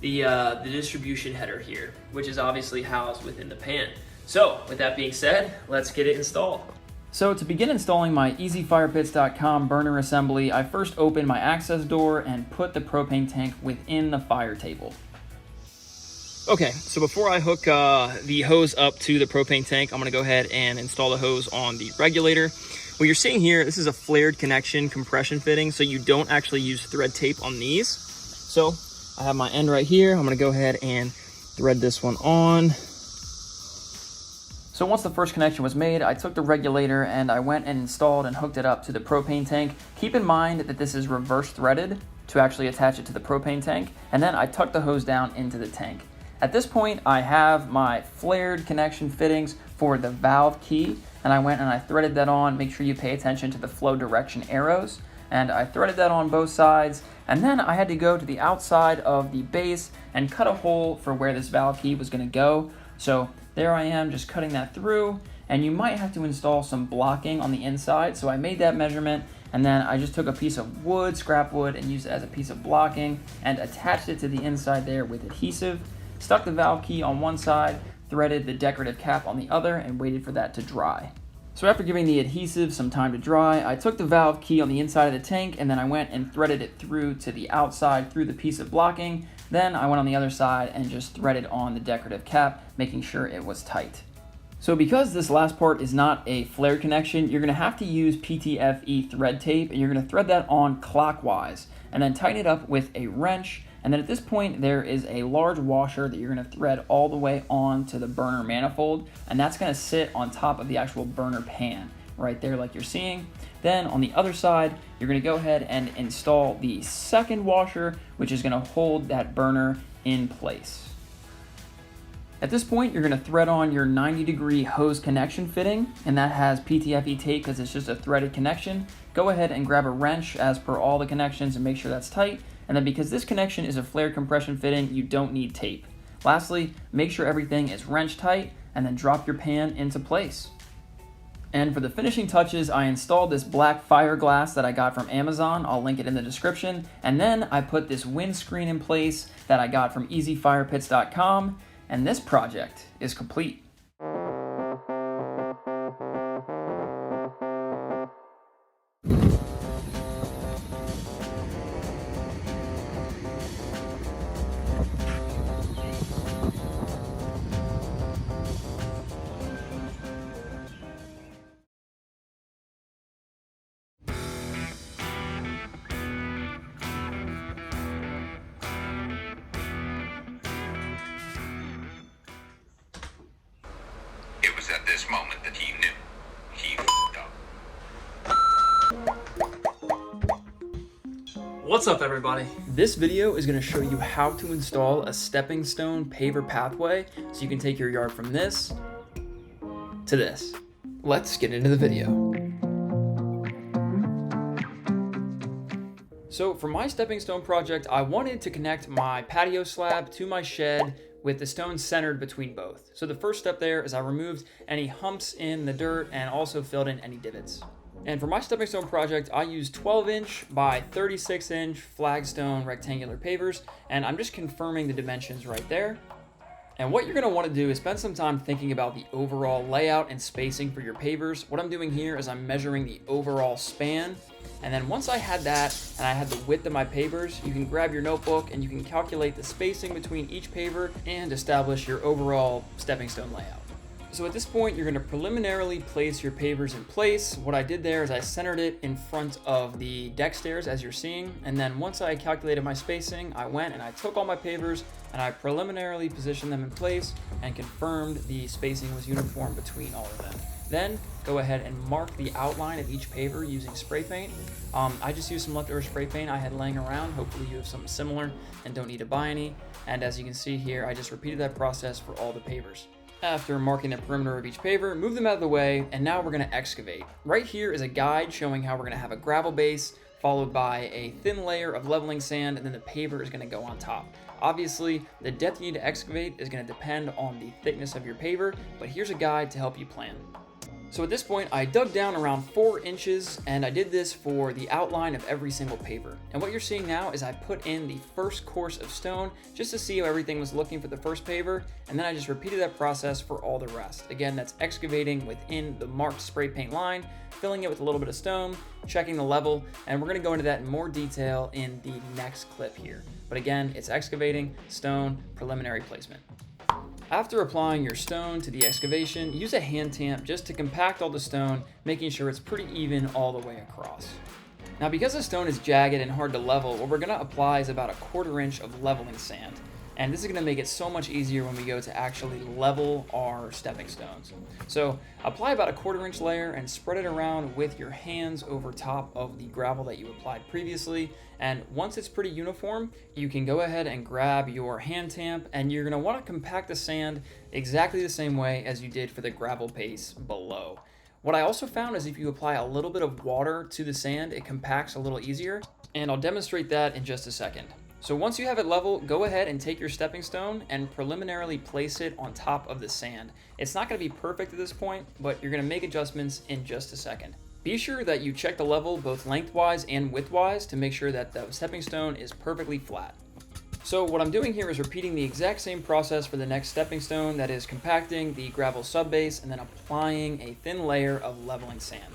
the distribution header here, which is obviously housed within the pan. So with that being said, let's get it installed. So to begin installing my easyfirepits.com burner assembly, I first opened my access door and put the propane tank within the fire table. Okay, so before I hook the hose up to the propane tank, I'm gonna go ahead and install the hose on the regulator. What you're seeing here, this is a flared connection compression fitting, so you don't actually use thread tape on these. So I have my end right here. I'm gonna go ahead and thread this one on. So once the first connection was made, I took the regulator and I went and installed and hooked it up to the propane tank. Keep in mind that this is reverse threaded to actually attach it to the propane tank, and then I tucked the hose down into the tank. At this point, I have my flared connection fittings for the valve key, and I went and I threaded that on. Make sure you pay attention to the flow direction arrows. and I threaded that on both sides, and then I had to go to the outside of the base and cut a hole for where this valve key was going to go. So there I am, just cutting that through, and you might have to install some blocking on the inside, so I made that measurement, and then I just took a piece of wood, scrap wood, and used it as a piece of blocking and attached it to the inside there with adhesive, stuck the valve key on one side, threaded the decorative cap on the other, and waited for that to dry. So after giving the adhesive some time to dry, I took the valve key on the inside of the tank, and then I went and threaded it through to the outside through the piece of blocking. Then I went on the other side and just threaded on the decorative cap, making sure it was tight. So because this last part is not a flared connection, you're going to have to use PTFE thread tape, and you're going to thread that on clockwise and then tighten it up with a wrench. And then at this point, there is a large washer that you're going to thread all the way on to the burner manifold, and that's going to sit on top of the actual burner pan right there like you're seeing. Then on the other side, you're going to go ahead and install the second washer, which is going to hold that burner in place. At this point, you're going to thread on your 90-degree hose connection fitting, and that has PTFE tape because it's just a threaded connection. Go ahead and grab a wrench as per all the connections and make sure that's tight. And then because this connection is a flared compression fitting, you don't need tape. Lastly, make sure everything is wrench tight, and then drop your pan into place. And for the finishing touches, I installed this black fire glass that I got from Amazon. I'll link it in the description. And then I put this windscreen in place that I got from easyfirepits.com. And this project is complete. It was at this moment that he knew. He f***ed up. What's up, everybody? This video is going to show you how to install a stepping stone paver pathway so you can take your yard from this to this. Let's get into the video. So for my stepping stone project, I wanted to connect my patio slab to my shed with the stones centered between both. So the first step there is I removed any humps in the dirt and also filled in any divots. And for my stepping stone project, I used 12-inch by 36-inch flagstone rectangular pavers, and I'm just confirming the dimensions right there. And what you're going to want to do is spend some time thinking about the overall layout and spacing for your pavers. What I'm doing here is I'm measuring the overall span. And then once I had that and I had the width of my pavers, you can grab your notebook and you can calculate the spacing between each paver and establish your overall stepping stone layout. So at this point, you're going to preliminarily place your pavers in place. What I did there is I centered it in front of the deck stairs as you're seeing. And then once I calculated my spacing, I went and I took all my pavers and I preliminarily positioned them in place and confirmed the spacing was uniform between all of them. Then go ahead and mark the outline of each paver using spray paint. I just used some leftover spray paint I had laying around. Hopefully you have something similar and don't need to buy any. And as you can see here, I just repeated that process for all the pavers. After marking the perimeter of each paver, move them out of the way, and now we're going to excavate. Right here is a guide showing how we're going to have a gravel base, followed by a thin layer of leveling sand, and then the paver is going to go on top. Obviously, the depth you need to excavate is going to depend on the thickness of your paver, but here's a guide to help you plan. So at this point, I dug down around 4 inches, and I did this for the outline of every single paver. And what you're seeing now is I put in the first course of stone just to see how everything was looking for the first paver, and then I just repeated that process for all the rest. Again, that's excavating within the marked spray paint line, filling it with a little bit of stone, checking the level, and we're going to go into that in more detail in the next clip here. But again, it's excavating, stone, preliminary placement. After applying your stone to the excavation, use a hand tamp just to compact all the stone, making sure it's pretty even all the way across. Now because the stone is jagged and hard to level, what we're going to apply is about 1/4 inch of leveling sand. And this is going to make it so much easier when we go to actually level our stepping stones. So apply about 1/4 inch layer and spread it around with your hands over top of the gravel that you applied previously. And once it's pretty uniform, you can go ahead and grab your hand tamp, and you're going to want to compact the sand exactly the same way as you did for the gravel base below. What I also found is if you apply a little bit of water to the sand, it compacts a little easier, and I'll demonstrate that in just a second. So once you have it level, go ahead and take your stepping stone and preliminarily place it on top of the sand. It's not going to be perfect at this point, but you're going to make adjustments in just a second. Be sure that you check the level both lengthwise and widthwise to make sure that the stepping stone is perfectly flat. So what I'm doing here is repeating the exact same process for the next stepping stone, that is compacting the gravel subbase and then applying a thin layer of leveling sand.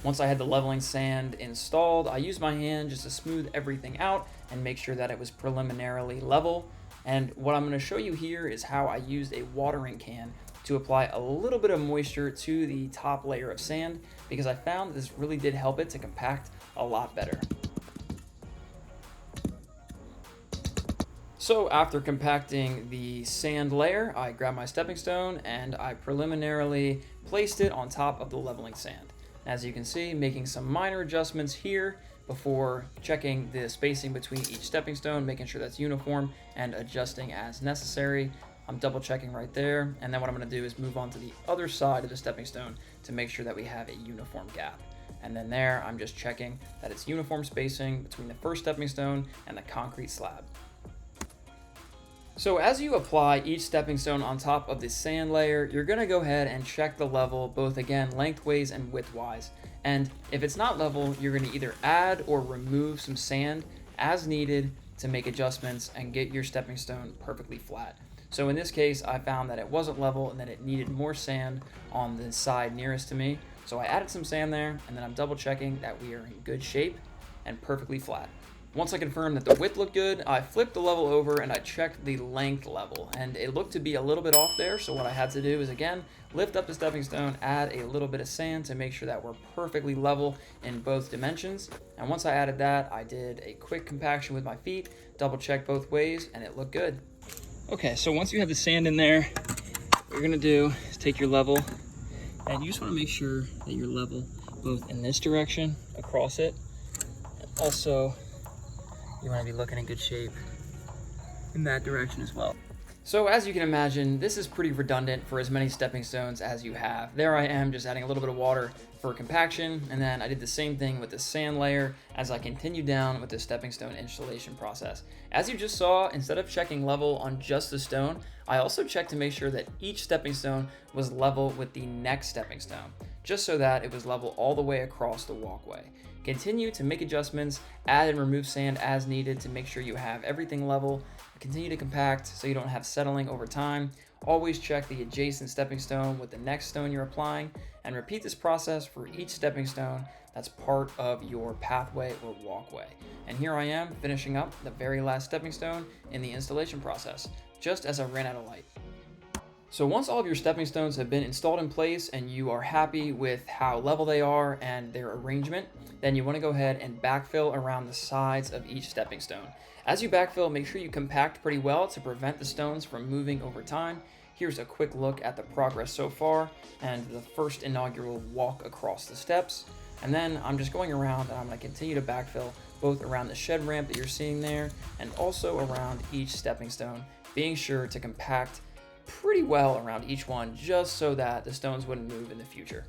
Once I had the leveling sand installed, I used my hand just to smooth everything out and make sure that it was preliminarily level. And what I'm going to show you here is how I used a watering can to apply a little bit of moisture to the top layer of sand, because I found this really did help it to compact a lot better. So after compacting the sand layer, I grabbed my stepping stone and I preliminarily placed it on top of the leveling sand. As you can see, making some minor adjustments here before checking the spacing between each stepping stone, making sure that's uniform and adjusting as necessary. I'm double checking right there. And then what I'm going to do is move on to the other side of the stepping stone to make sure that we have a uniform gap. And then there, I'm just checking that it's uniform spacing between the first stepping stone and the concrete slab. So as you apply each stepping stone on top of the sand layer, you're going to go ahead and check the level, both again lengthways and widthwise. And if it's not level, you're going to either add or remove some sand as needed to make adjustments and get your stepping stone perfectly flat. So in this case, I found that it wasn't level and that it needed more sand on the side nearest to me. So I added some sand there, and then I'm double checking that we are in good shape and perfectly flat. Once I confirmed that the width looked good, I flipped the level over and I checked the length level, and it looked to be a little bit off there. So what I had to do is again, lift up the stepping stone, add a little bit of sand to make sure that we're perfectly level in both dimensions. And once I added that, I did a quick compaction with my feet, double checked both ways, and it looked good. Okay, so once you have the sand in there, what you're gonna do is take your level, and you just wanna make sure that you're level both in this direction, across it, and also you want to be looking in good shape in that direction as well. So as you can imagine, this is pretty redundant for as many stepping stones as you have. There I am just adding a little bit of water for compaction, and then I did the same thing with the sand layer as I continued down with the stepping stone installation process. As you just saw, instead of checking level on just the stone, I also checked to make sure that each stepping stone was level with the next stepping stone, just so that it was level all the way across the walkway. Continue to make adjustments, add and remove sand as needed to make sure you have everything level. Continue to compact so you don't have settling over time. Always check the adjacent stepping stone with the next stone you're applying, and repeat this process for each stepping stone that's part of your pathway or walkway. And here I am finishing up the very last stepping stone in the installation process, just as I ran out of light. So once all of your stepping stones have been installed in place and you are happy with how level they are and their arrangement, then you want to go ahead and backfill around the sides of each stepping stone. As you backfill, make sure you compact pretty well to prevent the stones from moving over time. Here's a quick look at the progress so far and the first inaugural walk across the steps. And then I'm just going around and I'm going to continue to backfill both around the shed ramp that you're seeing there and also around each stepping stone, being sure to compact pretty well around each one just so that the stones wouldn't move in the future.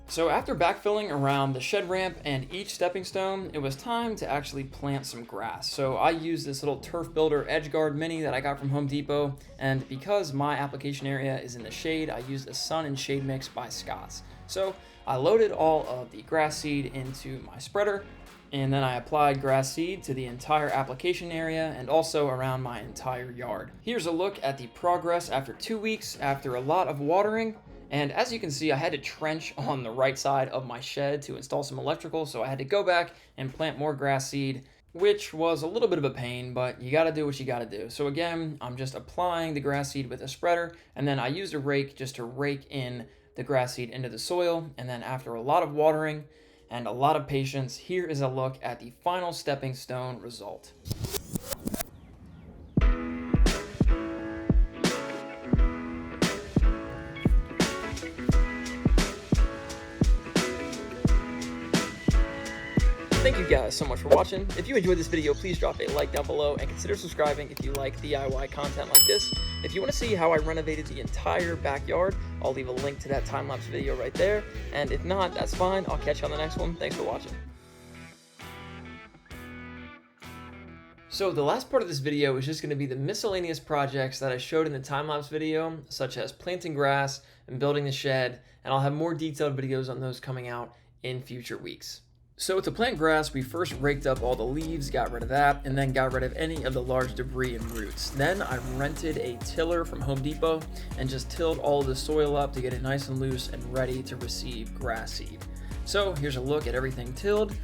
So after backfilling around the shed ramp and each stepping stone, it was time to actually plant some grass. So I used this little Turf Builder Edge Guard Mini that I got from Home Depot, and because my application area is in the shade, I used a Sun and Shade Mix by Scott's. So I loaded all of the grass seed into my spreader, and then I applied grass seed to the entire application area and also around my entire yard. Here's a look at the progress after 2 weeks after a lot of watering. And as you can see, I had to trench on the right side of my shed to install some electrical, so I had to go back and plant more grass seed, which was a little bit of a pain, but you gotta do what you gotta do. So again, I'm just applying the grass seed with a spreader, and then I used a rake just to rake in the grass seed into the soil. And then after a lot of watering and a lot of patience, here is a look at the final stepping stone result. Thank you guys so much for watching. If you enjoyed this video, please drop a like down below and consider subscribing if you like DIY content like this. If you want to see how I renovated the entire backyard, I'll leave a link to that time-lapse video right there. And if not, that's fine. I'll catch you on the next one. Thanks for watching. So the last part of this video is just going to be the miscellaneous projects that I showed in the time-lapse video, such as planting grass and building the shed, and I'll have more detailed videos on those coming out in future weeks. So to plant grass, we first raked up all the leaves, got rid of that, and then got rid of any of the large debris and roots. Then I rented a tiller from Home Depot and just tilled all of the soil up to get it nice and loose and ready to receive grass seed. So here's a look at everything tilled.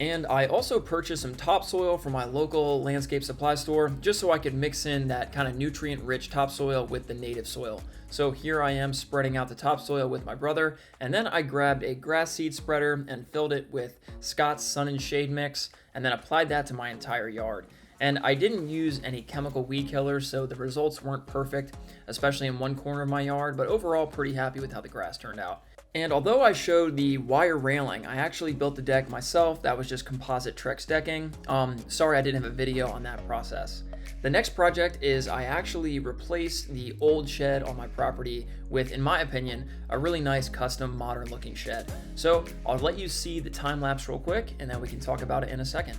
And I also purchased some topsoil from my local landscape supply store just so I could mix in that kind of nutrient-rich topsoil with the native soil. So here I am spreading out the topsoil with my brother, and then I grabbed a grass seed spreader and filled it with Scott's Sun and Shade mix, and then applied that to my entire yard. And I didn't use any chemical weed killers, so the results weren't perfect, especially in one corner of my yard, but overall pretty happy with how the grass turned out. And although I showed the wire railing, I actually built the deck myself. That was just composite Trex decking. Sorry I didn't have a video on that process. The next project is I actually replaced the old shed on my property with, in my opinion, a really nice custom modern looking shed. So I'll let you see the time lapse real quick and then we can talk about it in a second.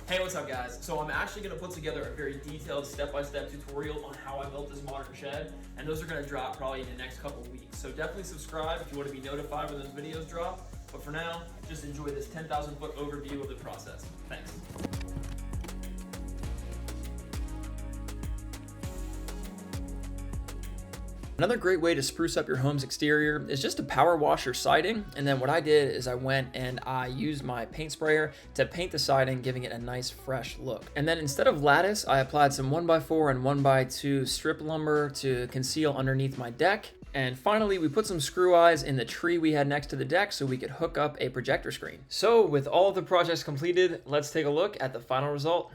Hey, what's up guys? So I'm actually gonna put together a very detailed step-by-step tutorial on how I built this modern shed, and those are gonna drop probably in the next couple weeks. So definitely subscribe if you wanna be notified when those videos drop. But for now, just enjoy this 10,000 foot overview of the process. Thanks. Another great way to spruce up your home's exterior is just to power wash your siding. And then what I did is I went and I used my paint sprayer to paint the siding, giving it a nice fresh look. And then instead of lattice, I applied some 1x4 and 1x2 strip lumber to conceal underneath my deck. And finally, we put some screw eyes in the tree we had next to the deck so we could hook up a projector screen. So with all of the projects completed, let's take a look at the final result.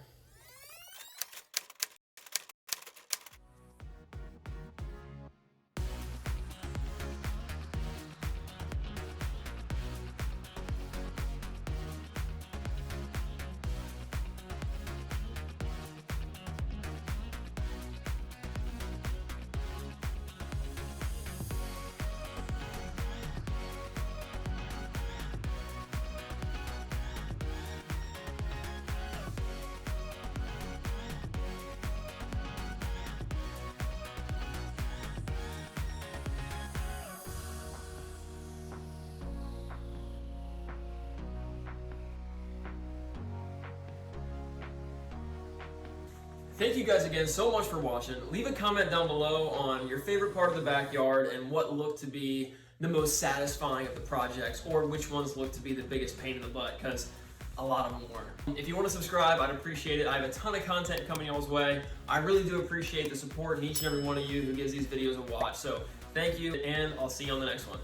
Thank you guys again so much for watching. Leave a comment down below on your favorite part of the backyard and what looked to be the most satisfying of the projects, or which ones look to be the biggest pain in the butt, because a lot of them were. If you want to subscribe, I'd appreciate it. I have a ton of content coming y'all's way. I really do appreciate the support in each and every one of you who gives these videos a watch. So thank you, and I'll see you on the next one.